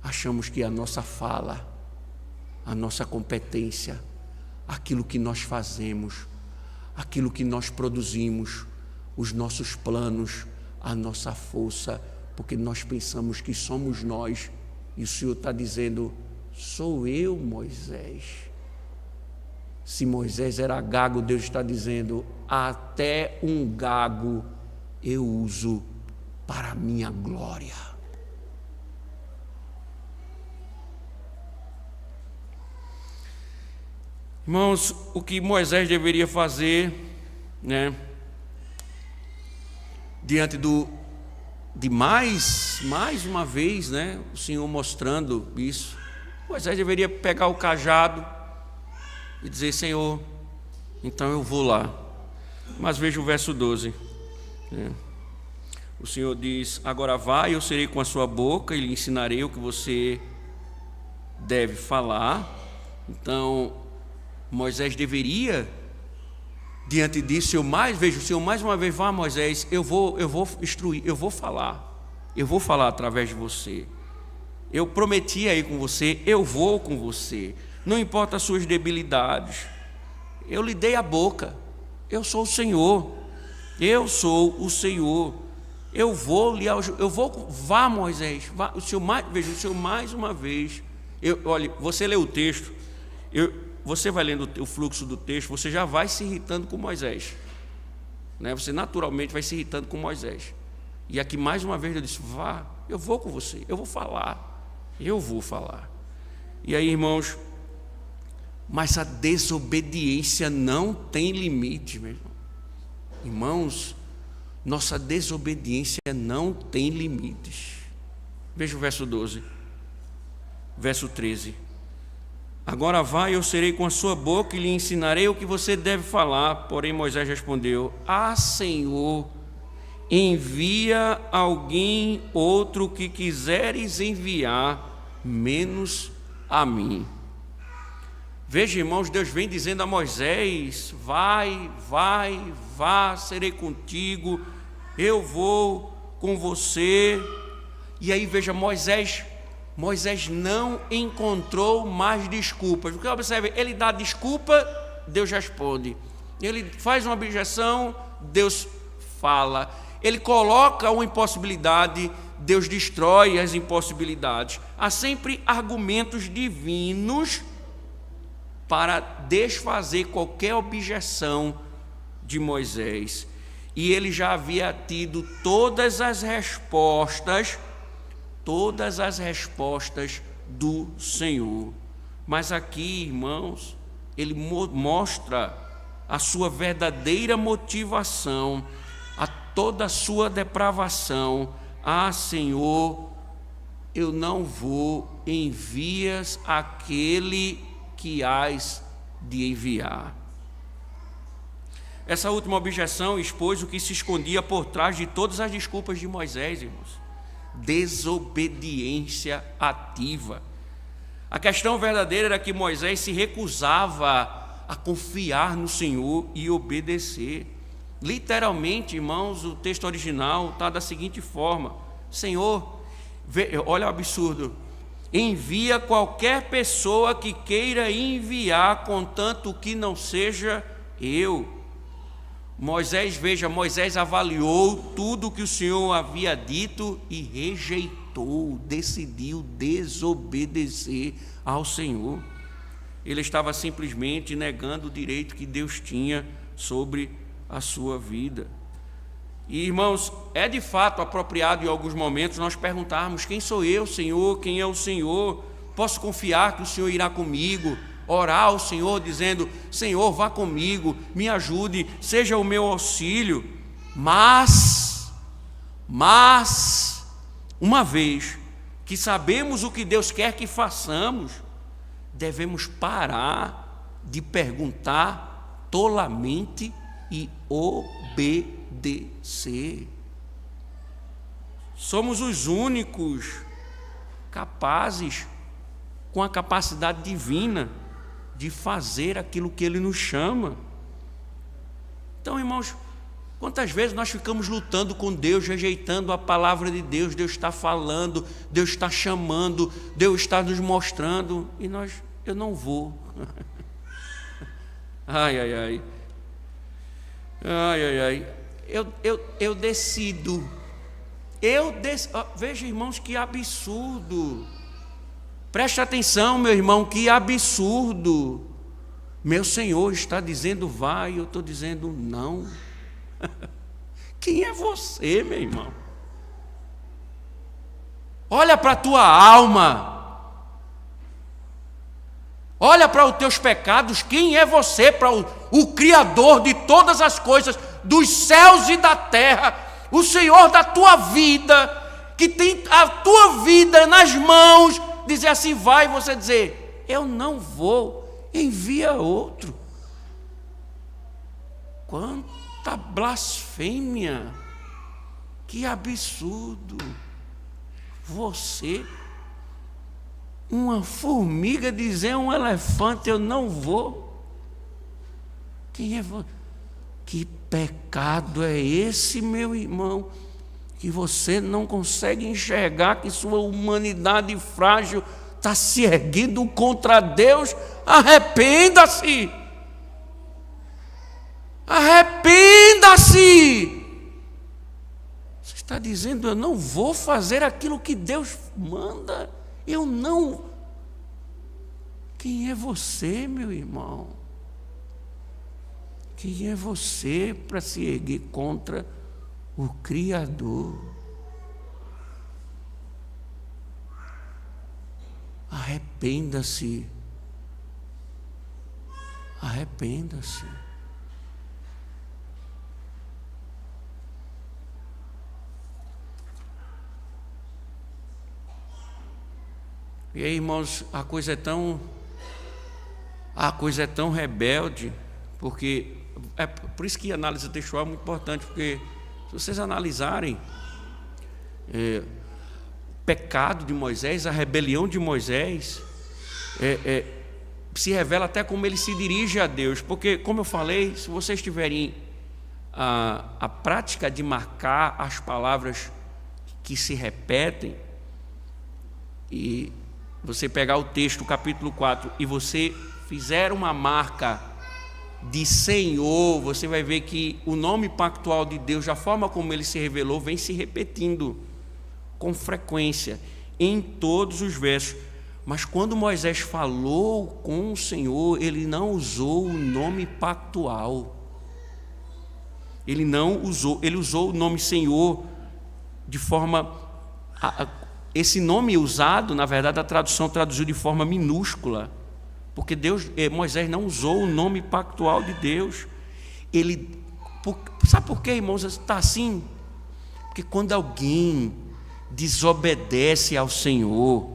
Speaker 1: achamos que a nossa fala, a nossa competência, aquilo que nós fazemos, aquilo que nós produzimos, os nossos planos, a nossa força, porque nós pensamos que somos nós, e o Senhor está dizendo: sou eu, Moisés. Se Moisés era gago, Deus está dizendo: até um gago eu uso para a minha glória. Irmãos, o que Moisés deveria fazer, diante de mais uma vez, o Senhor mostrando isso, Moisés deveria pegar o cajado e dizer: Senhor, então eu vou lá. Mas veja o verso 12. O Senhor diz: agora vai, eu serei com a sua boca e lhe ensinarei o que você deve falar. Então, Moisés deveria, diante disso, veja, o Senhor mais uma vez: vá, Moisés, eu vou instruir, eu vou falar através de você. Eu prometi ir com você, eu vou com você. Não importa as suas debilidades, eu lhe dei a boca, eu sou o Senhor, vá, Moisés, vá. O Senhor mais uma vez, olha, você lê o texto, você vai lendo o fluxo do texto, você já vai se irritando com Moisés, você naturalmente vai se irritando com Moisés, e aqui mais uma vez eu disse: vá, eu vou com você, eu vou falar. E aí, irmãos, mas a desobediência não tem limite, meu irmão. Irmãos, nossa desobediência não tem limites. Veja o verso 12, verso 13. Agora vai, eu serei com a sua boca e lhe ensinarei o que você deve falar. Porém Moisés respondeu: Senhor, envia alguém outro que quiseres enviar, menos a mim. Veja, irmãos, Deus vem dizendo a Moisés: vá, serei contigo, eu vou com você. E aí veja, Moisés não encontrou mais desculpas, porque observe, ele dá desculpa, Deus responde. Ele faz uma objeção,
Speaker 2: Deus fala. Ele coloca uma impossibilidade, Deus destrói as impossibilidades. Há sempre argumentos divinos para desfazer qualquer objeção de Moisés. E ele já havia tido todas as respostas do Senhor. Mas aqui, irmãos, ele mostra a sua verdadeira motivação, a toda a sua depravação. Ah, Senhor, eu não vou, envias aquele que hás de enviar. Essa última objeção expôs o que se escondia por trás de todas as desculpas de Moisés, irmãos. Desobediência ativa. A questão verdadeira era que Moisés se recusava a confiar no Senhor e obedecer. Literalmente, irmãos, o texto original está da seguinte forma: Senhor, olha o absurdo, envia qualquer pessoa que queira enviar, contanto que não seja eu. Moisés avaliou tudo que o Senhor havia dito e rejeitou, decidiu desobedecer ao Senhor. Ele estava simplesmente negando o direito que Deus tinha sobre a sua vida. E, irmãos, é de fato apropriado em alguns momentos nós perguntarmos: quem sou eu, Senhor? Quem é o Senhor? Posso confiar que o Senhor irá comigo? Orar ao Senhor dizendo: Senhor, vá comigo, me ajude, seja o meu auxílio. Mas, uma vez que sabemos o que Deus quer que façamos, devemos parar de perguntar tolamente e obedecer. Somos os únicos capazes, com a capacidade divina, de fazer aquilo que Ele nos chama. Então, irmãos, quantas vezes nós ficamos lutando com Deus, rejeitando a palavra de Deus? Deus está falando, Deus está chamando, Deus está nos mostrando, e eu não vou. Eu decido. Veja, irmãos, que absurdo. Preste atenção, meu irmão, que absurdo. Meu Senhor está dizendo vai, eu estou dizendo não. Quem é você, meu irmão? Olha para a tua alma. Olha para os teus pecados. Quem é você para o Criador de todas as coisas, dos céus e da terra, o Senhor da tua vida, que tem a tua vida nas mãos, dizer assim, vai, você dizer, eu não vou, envia outro. Quanta blasfêmia, que absurdo. Você, uma formiga, dizer a um elefante, eu não vou. Quem é você? Que pecado é esse, meu irmão, que você não consegue enxergar que sua humanidade frágil está se erguendo contra Deus? Arrependa-se! Arrependa-se! Você está dizendo, eu não vou fazer aquilo que Deus manda, eu não. Quem é você, meu irmão? Quem é você para se erguer contra o Criador? Arrependa-se. Arrependa-se. E aí, irmãos, a coisa é tão rebelde, porque é por isso que a análise textual é muito importante, porque se vocês analisarem o pecado de Moisés, a rebelião de Moisés, se revela até como ele se dirige a Deus, porque, como eu falei, se vocês tiverem a prática de marcar as palavras que se repetem, e você pegar o texto, capítulo 4, e você fizer uma marca de Senhor, você vai ver que o nome pactual de Deus, a forma como ele se revelou, vem se repetindo com frequência em todos os versos. Mas quando Moisés falou com o Senhor, ele não usou o nome pactual. Ele usou o nome Senhor de forma... Esse nome usado, na verdade, a tradução traduziu de forma minúscula, porque Moisés não usou o nome pactual de Deus. Sabe por quê, irmãos? Está assim? Porque quando alguém desobedece ao Senhor,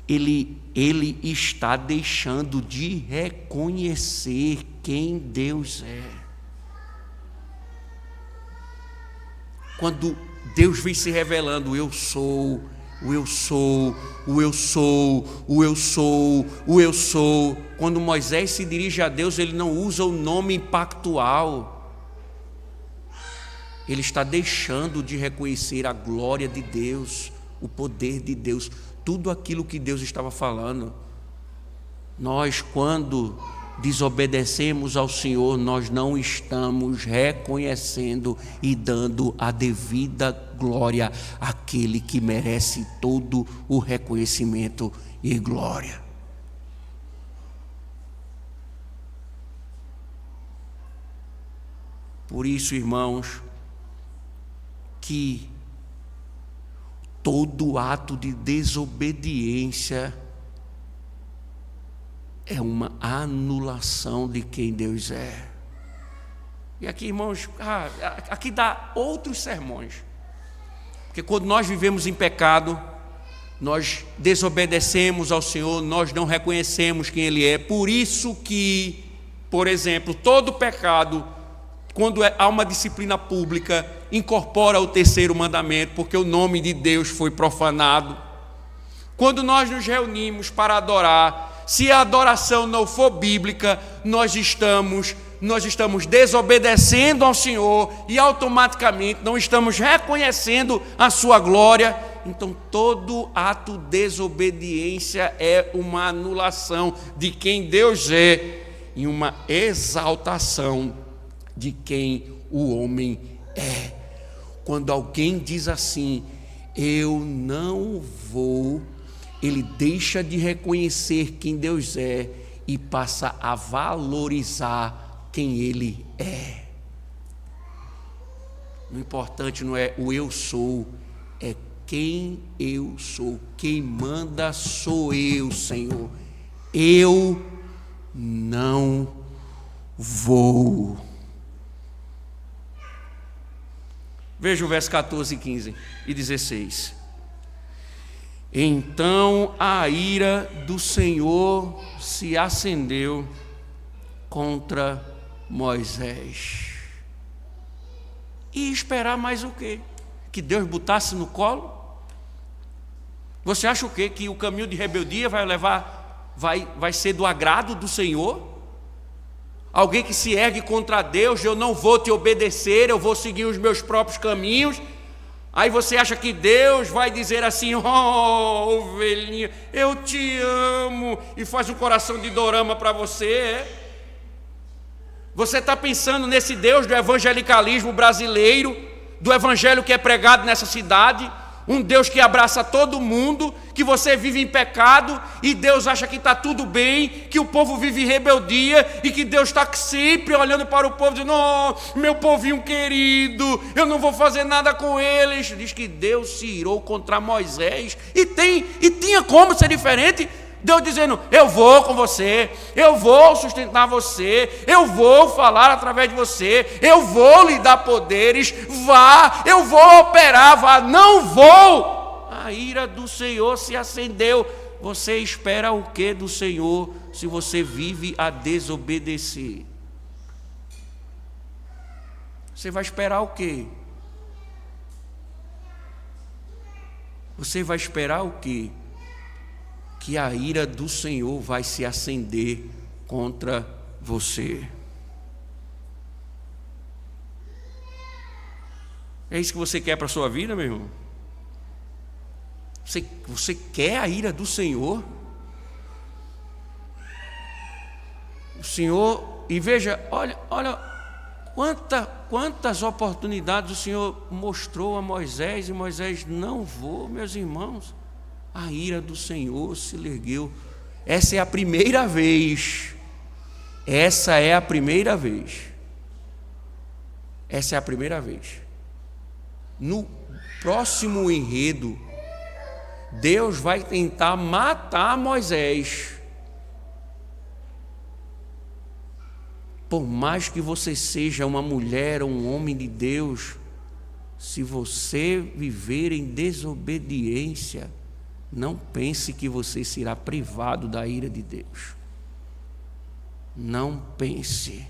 Speaker 2: ele está deixando de reconhecer quem Deus é. Quando Deus vem se revelando, eu sou, o eu sou, o eu sou, o eu sou, o eu sou. Quando Moisés se dirige a Deus, ele não usa o nome pactual. Ele está deixando de reconhecer a glória de Deus, o poder de Deus, tudo aquilo que Deus estava falando. Nós, quando desobedecemos ao Senhor, nós não estamos reconhecendo e dando a devida glória àquele que merece todo o reconhecimento e glória. Por isso, irmãos, que todo ato de desobediência é uma anulação de quem Deus é. E aqui, irmãos, aqui dá outros sermões. Porque quando nós vivemos em pecado, nós desobedecemos ao Senhor, nós não reconhecemos quem Ele é. Por isso que, por exemplo, todo pecado, quando há uma disciplina pública, incorpora o terceiro mandamento, porque o nome de Deus foi profanado. Quando nós nos reunimos para adorar, se a adoração não for bíblica, nós estamos desobedecendo ao Senhor e automaticamente não estamos reconhecendo a sua glória. Então todo ato de desobediência é uma anulação de quem Deus é e uma exaltação de quem o homem é. Quando alguém diz assim, eu não vou, ele deixa de reconhecer quem Deus é e passa a valorizar quem Ele é. O importante não é o eu sou, é quem eu sou. Quem manda sou eu, Senhor. Eu não vou. Veja o verso 14, 15 e 16. Então a ira do Senhor se acendeu contra Moisés. E esperar mais o quê? Que Deus botasse no colo? Você acha o quê? Que o caminho de rebeldia vai ser do agrado do Senhor? Alguém que se ergue contra Deus, eu não vou te obedecer, eu vou seguir os meus próprios caminhos. Aí você acha que Deus vai dizer assim, ovelhinha, eu te amo, e faz um coração de dorama para você, é? Você está pensando nesse Deus do evangelicalismo brasileiro, do evangelho que é pregado nessa cidade, um Deus que abraça todo mundo, que você vive em pecado e Deus acha que está tudo bem, que o povo vive em rebeldia e que Deus está sempre olhando para o povo dizendo, meu povinho querido, eu não vou fazer nada com eles. Diz que Deus se irou contra Moisés e tinha como ser diferente. Deus dizendo, eu vou com você, eu vou sustentar você, eu vou falar através de você, eu vou lhe dar poderes, vá, eu vou operar, vá, não vou. A ira do Senhor se acendeu. Você espera o que do Senhor se você vive a desobedecer? Você vai esperar o quê? Você vai esperar o quê? Que a ira do Senhor vai se acender contra você. É isso que você quer para a sua vida, meu irmão? Você quer a ira do Senhor? O Senhor
Speaker 1: E veja, olha quantas oportunidades o Senhor mostrou a Moisés, e Moisés não vou, meus irmãos. A ira do Senhor se ergueu. Essa é a primeira vez. Essa é a primeira vez. Essa é a primeira vez. No próximo enredo, Deus vai tentar matar Moisés. Por mais que você seja uma mulher ou um homem de Deus, se você viver em desobediência, não pense que você será privado da ira de Deus. Não pense.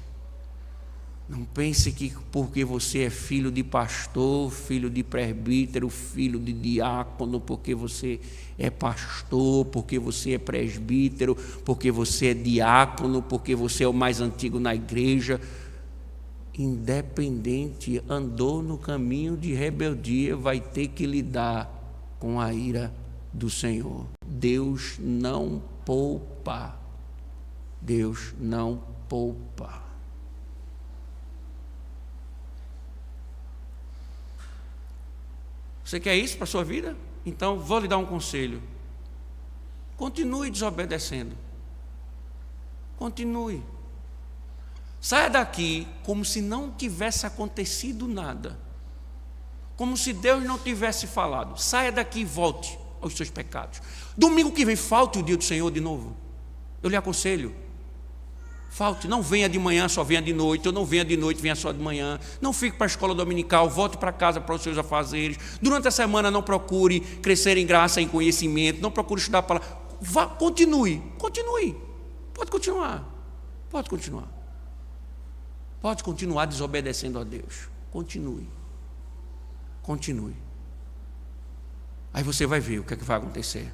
Speaker 1: Não pense que porque você é filho de pastor, filho de presbítero, filho de diácono, porque você é pastor, porque você é presbítero, porque você é diácono, porque você é o mais antigo na igreja, independente, andou no caminho de rebeldia, vai ter que lidar com a ira do Senhor. Deus não poupa. Deus não poupa. Você quer isso para a sua vida? Então vou lhe dar um conselho. Continue desobedecendo. Continue. Saia daqui como se não tivesse acontecido nada. Como se Deus não tivesse falado. Saia daqui e volte aos seus pecados. Domingo que vem, falte o dia do Senhor de novo. Eu lhe aconselho. Falte, não venha de manhã, só venha de noite, ou não venha de noite, venha só de manhã. Não fique para a escola dominical, volte para casa para os seus afazeres. Durante a semana não procure crescer em graça, em conhecimento, não procure estudar a palavra. Continue. Pode continuar. Pode continuar desobedecendo a Deus. Continue. Aí você vai ver o que é que vai acontecer.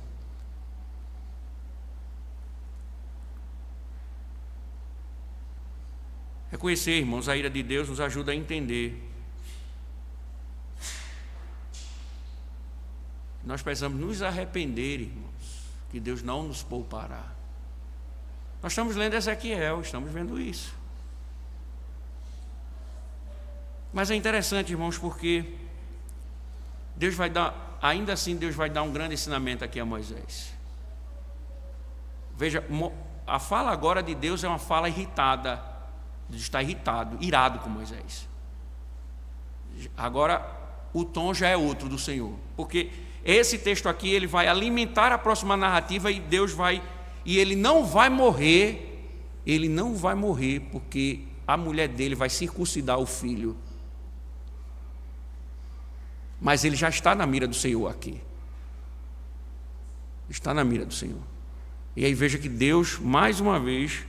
Speaker 1: Reconhecer, irmãos, a ira de Deus nos ajuda a entender. Nós precisamos nos arrepender, irmãos, que Deus não nos poupará. Nós estamos lendo Ezequiel, estamos vendo isso. Mas é interessante, irmãos, porque Deus vai dar, ainda assim Deus vai dar um grande ensinamento aqui a Moisés. Veja, a fala agora de Deus é uma fala irritada. Deus está irado com Moisés. Agora o tom já é outro do Senhor, porque esse texto aqui ele vai alimentar a próxima narrativa e ele não vai morrer, porque a mulher dele vai circuncidar o filho. Mas ele já está na mira do Senhor aqui. Está na mira do Senhor. E aí veja que Deus, mais uma vez,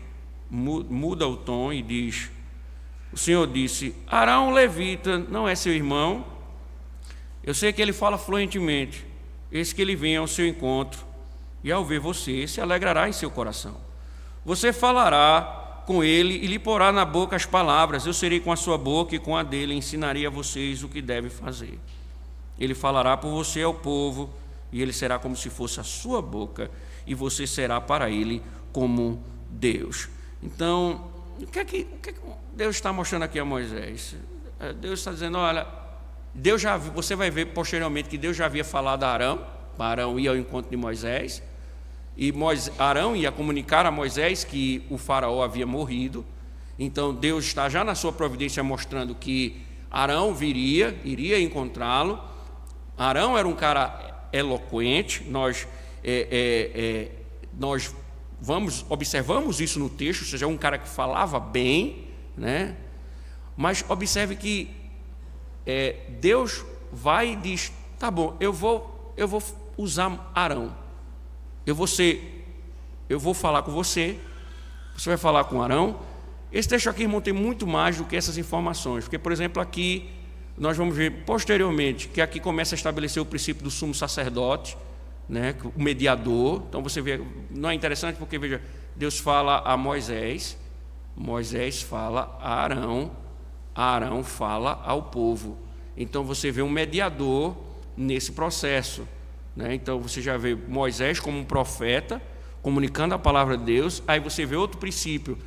Speaker 1: muda o tom e diz: o Senhor disse, Arão levita não é seu irmão? Eu sei que ele fala fluentemente, eis que ele vem ao seu encontro, e ao ver você, se alegrará em seu coração. Você falará com ele e lhe porá na boca as palavras, eu serei com a sua boca e com a dele, ensinarei a vocês o que devem fazer. Ele falará por você ao povo, e ele será como se fosse a sua boca, e você será para ele como Deus. Então, o que é que Deus está mostrando aqui a Moisés? Deus está dizendo, olha, você vai ver posteriormente que Deus já havia falado a Arão, para Arão ir ao encontro de Moisés, e Arão ia comunicar a Moisés que o faraó havia morrido. Então Deus está já na sua providência mostrando que Arão iria encontrá-lo. Arão era um cara eloquente, nós observamos isso no texto, ou seja, um cara que falava bem, né? Mas observe que Deus vai e diz, tá bom, eu vou usar Arão, eu vou falar com você, você vai falar com Arão. Esse texto aqui, irmão, tem muito mais do que essas informações, porque, por exemplo, aqui nós vamos ver posteriormente que aqui começa a estabelecer o princípio do sumo sacerdote, né, o mediador. Então você vê, não é interessante porque, veja, Deus fala a Moisés, Moisés fala a Arão, Arão fala ao povo. Então você vê um mediador nesse processo, né? Então você já vê Moisés como um profeta, comunicando a palavra de Deus. Aí você vê outro princípio,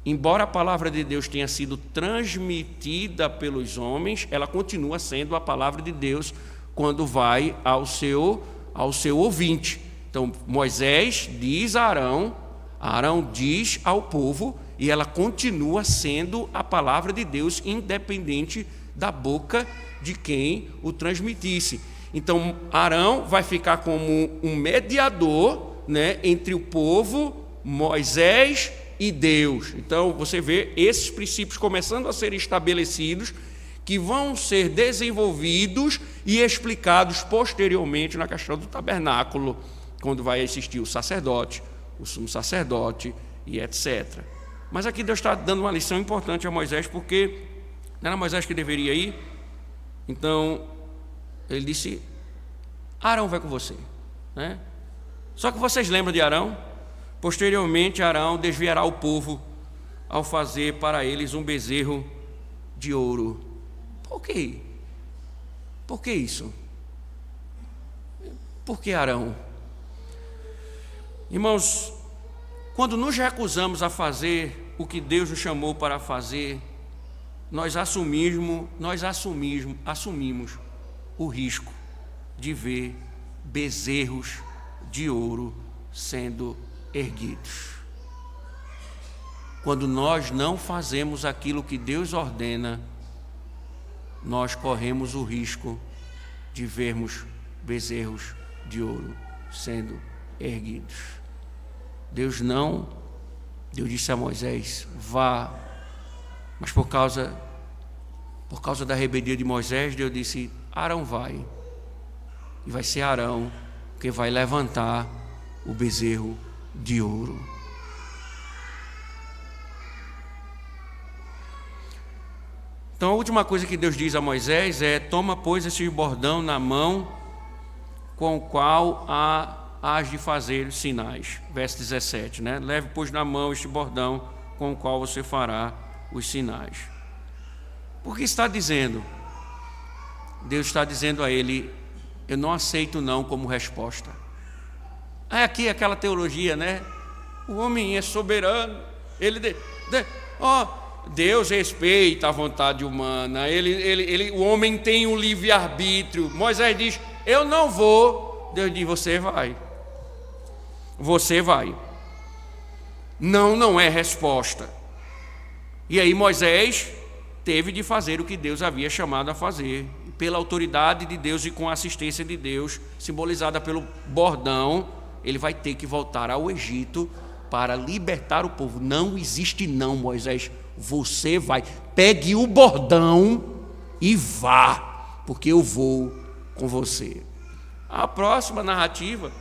Speaker 1: embora a palavra de Deus tenha sido transmitida pelos homens, ela continua sendo a palavra de Deus quando vai ao seu ouvinte. Então, Moisés diz a Arão, Arão diz ao povo, e ela continua sendo a palavra de Deus, independente da boca de quem o transmitisse. Então, Arão vai ficar como um mediador, né, entre o povo, Moisés e Deus. Então, você vê esses princípios começando a ser estabelecidos, que vão ser desenvolvidos e explicados posteriormente na questão do tabernáculo, quando vai existir o sacerdote, o sumo sacerdote e etc. Mas aqui Deus está dando uma lição importante a Moisés, porque não era Moisés que deveria ir. Então, ele disse, Arão vai com você, né? Só que vocês lembram de Arão? Posteriormente, Arão desviará o povo ao fazer para eles um bezerro de ouro. Por quê? Por que isso? Por que Arão? Irmãos, quando nos recusamos a fazer o que Deus nos chamou para fazer, nós assumimos o risco de ver bezerros de ouro sendo erguidos. Quando nós não fazemos aquilo que Deus ordena, nós corremos o risco de vermos bezerros de ouro sendo erguidos. Deus disse a Moisés, vá, mas por causa da rebeldia de Moisés, Deus disse, Arão vai, e vai ser Arão que vai levantar o bezerro de ouro. Então a última coisa que Deus diz a Moisés é, toma pois esse bordão na mão, com o qual hás de fazer sinais. Verso 17, né? Leve pois na mão este bordão, com o qual você fará os sinais. Por que está dizendo? Deus está dizendo a ele, eu não aceito não como resposta. Aqui aquela teologia, né? O homem é soberano, Deus respeita a vontade humana, o homem tem o livre-arbítrio. Moisés diz, eu não vou. Deus diz, você vai. Você vai. Não é resposta. E aí Moisés teve de fazer o que Deus havia chamado a fazer, pela autoridade de Deus e com a assistência de Deus, simbolizada pelo bordão. Ele vai ter que voltar ao Egito para libertar o povo. Não existe não, Moisés. Você vai. Pegue o bordão e vá, porque eu vou com você. A próxima narrativa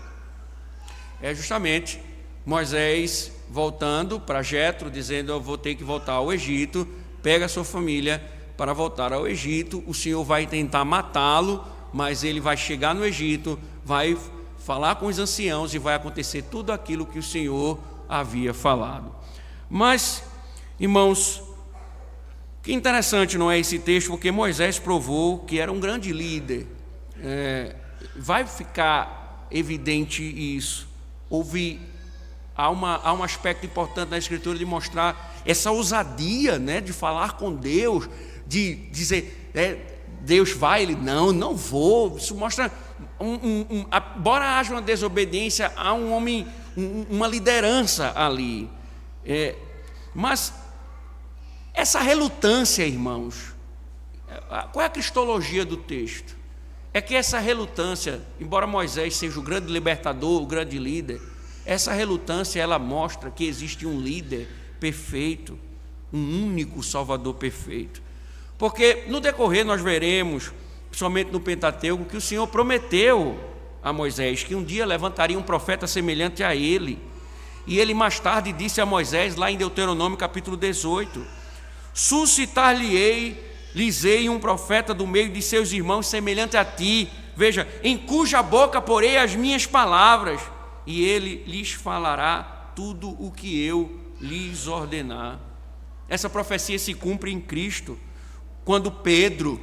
Speaker 1: é justamente Moisés voltando para Jetro, dizendo, eu vou ter que voltar ao Egito. Pega a sua família para voltar ao Egito. O Senhor vai tentar matá-lo, mas ele vai chegar no Egito, vai falar com os anciãos e vai acontecer tudo aquilo que o Senhor havia falado. Mas, irmãos, que interessante, não é, esse texto, porque Moisés provou que era um grande líder. Vai ficar evidente isso. Há um aspecto importante na Escritura de mostrar essa ousadia, né, de falar com Deus, de dizer, Deus vai, ele não vou. Isso mostra, embora haja uma desobediência, há um homem, uma liderança ali. Mas essa relutância, irmãos, qual é a cristologia do texto? É que essa relutância, embora Moisés seja o grande libertador, o grande líder, essa relutância, ela mostra que existe um líder perfeito, um único Salvador perfeito. Porque no decorrer nós veremos, principalmente no Pentateuco, que o Senhor prometeu a Moisés que um dia levantaria um profeta semelhante a ele. E ele mais tarde disse a Moisés, lá em Deuteronômio capítulo 18, suscitar-lhe-ei um profeta do meio de seus irmãos semelhante a ti, veja, em cuja boca porei as minhas palavras, e ele lhes falará tudo o que eu lhes ordenar. Essa profecia se cumpre em Cristo, quando Pedro,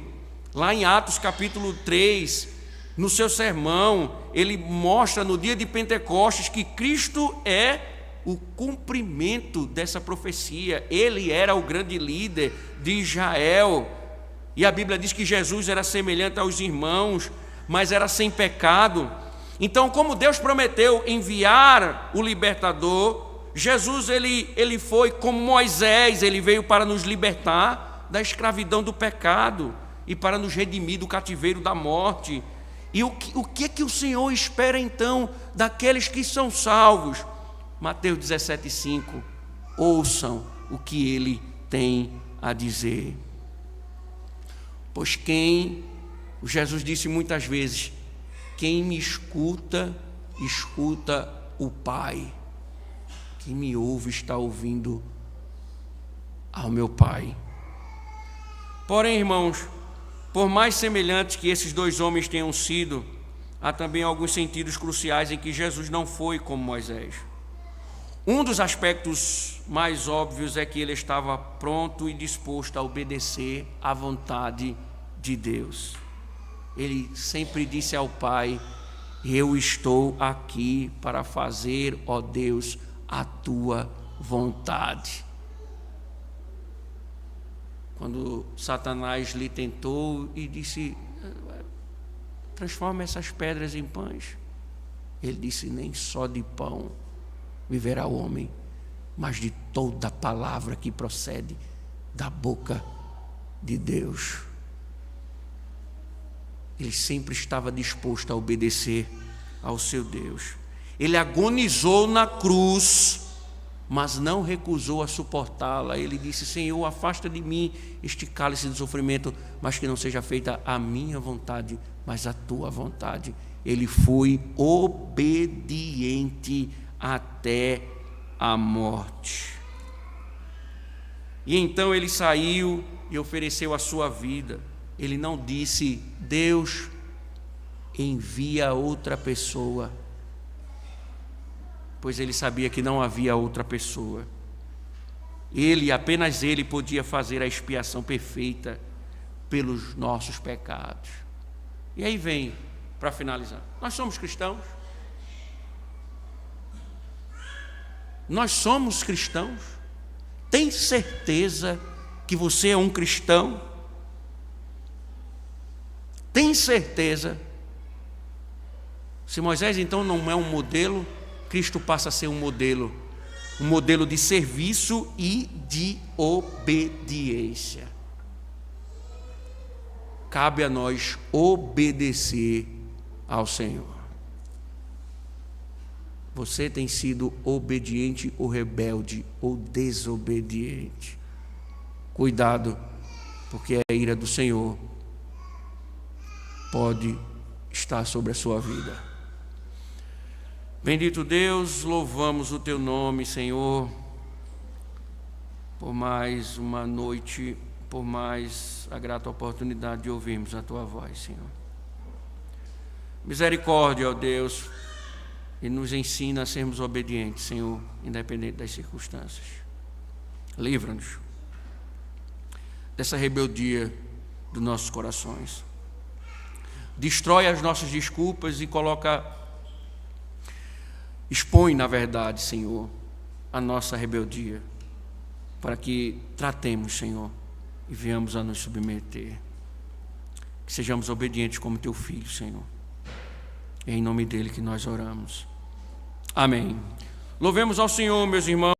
Speaker 1: lá em Atos capítulo 3, no seu sermão, ele mostra no dia de Pentecostes que Cristo é o cumprimento dessa profecia. Ele era o grande líder de Israel. E a Bíblia diz que Jesus era semelhante aos irmãos, mas era sem pecado. Então, como Deus prometeu enviar o libertador, Jesus ele foi como Moisés, ele veio para nos libertar da escravidão do pecado e para nos redimir do cativeiro da morte. E o que é que o Senhor espera então daqueles que são salvos? Mateus 17,5, ouçam o que ele tem a dizer. Pois Jesus disse muitas vezes, quem me escuta, escuta o Pai. Quem me ouve está ouvindo ao meu Pai. Porém, irmãos, por mais semelhantes que esses dois homens tenham sido, há também alguns sentidos cruciais em que Jesus não foi como Moisés. Um dos aspectos mais óbvios é que ele estava pronto e disposto a obedecer à vontade de Deus. Ele sempre disse ao Pai, eu estou aqui para fazer, ó Deus, a tua vontade. Quando Satanás lhe tentou e disse, transforma essas pedras em pães. Ele disse, nem só de pão viverá o homem, mas de toda palavra que procede da boca de Deus. Ele sempre estava disposto a obedecer ao seu Deus. Ele agonizou na cruz, mas não recusou a suportá-la. Ele disse, Senhor, afasta de mim este cálice de sofrimento, mas que não seja feita a minha vontade, mas a tua vontade. Ele foi obediente até a morte. E então ele saiu e ofereceu a sua vida. Ele não disse, Deus, envia outra pessoa, pois ele sabia que não havia outra pessoa. Apenas ele podia fazer a expiação perfeita pelos nossos pecados. E aí vem, para finalizar, nós somos cristãos? Nós somos cristãos? Tem certeza que você é um cristão? Tem certeza? Se Moisés então não é um modelo, Cristo passa a ser um modelo de serviço e de obediência. Cabe a nós obedecer ao Senhor. Você tem sido obediente ou rebelde ou desobediente? Cuidado, porque a ira do Senhor pode estar sobre a sua vida. Bendito Deus, louvamos o teu nome, Senhor, por mais uma noite, por mais a grata oportunidade de ouvirmos a tua voz, Senhor. Misericórdia, ó Deus, e nos ensina a sermos obedientes, Senhor, independente das circunstâncias. Livra-nos dessa rebeldia dos nossos corações. Destrói as nossas desculpas e expõe, na verdade, Senhor, a nossa rebeldia, para que tratemos, Senhor, e venhamos a nos submeter. Que sejamos obedientes como teu Filho, Senhor. É em nome dele que nós oramos. Amém. Louvemos ao Senhor, meus irmãos.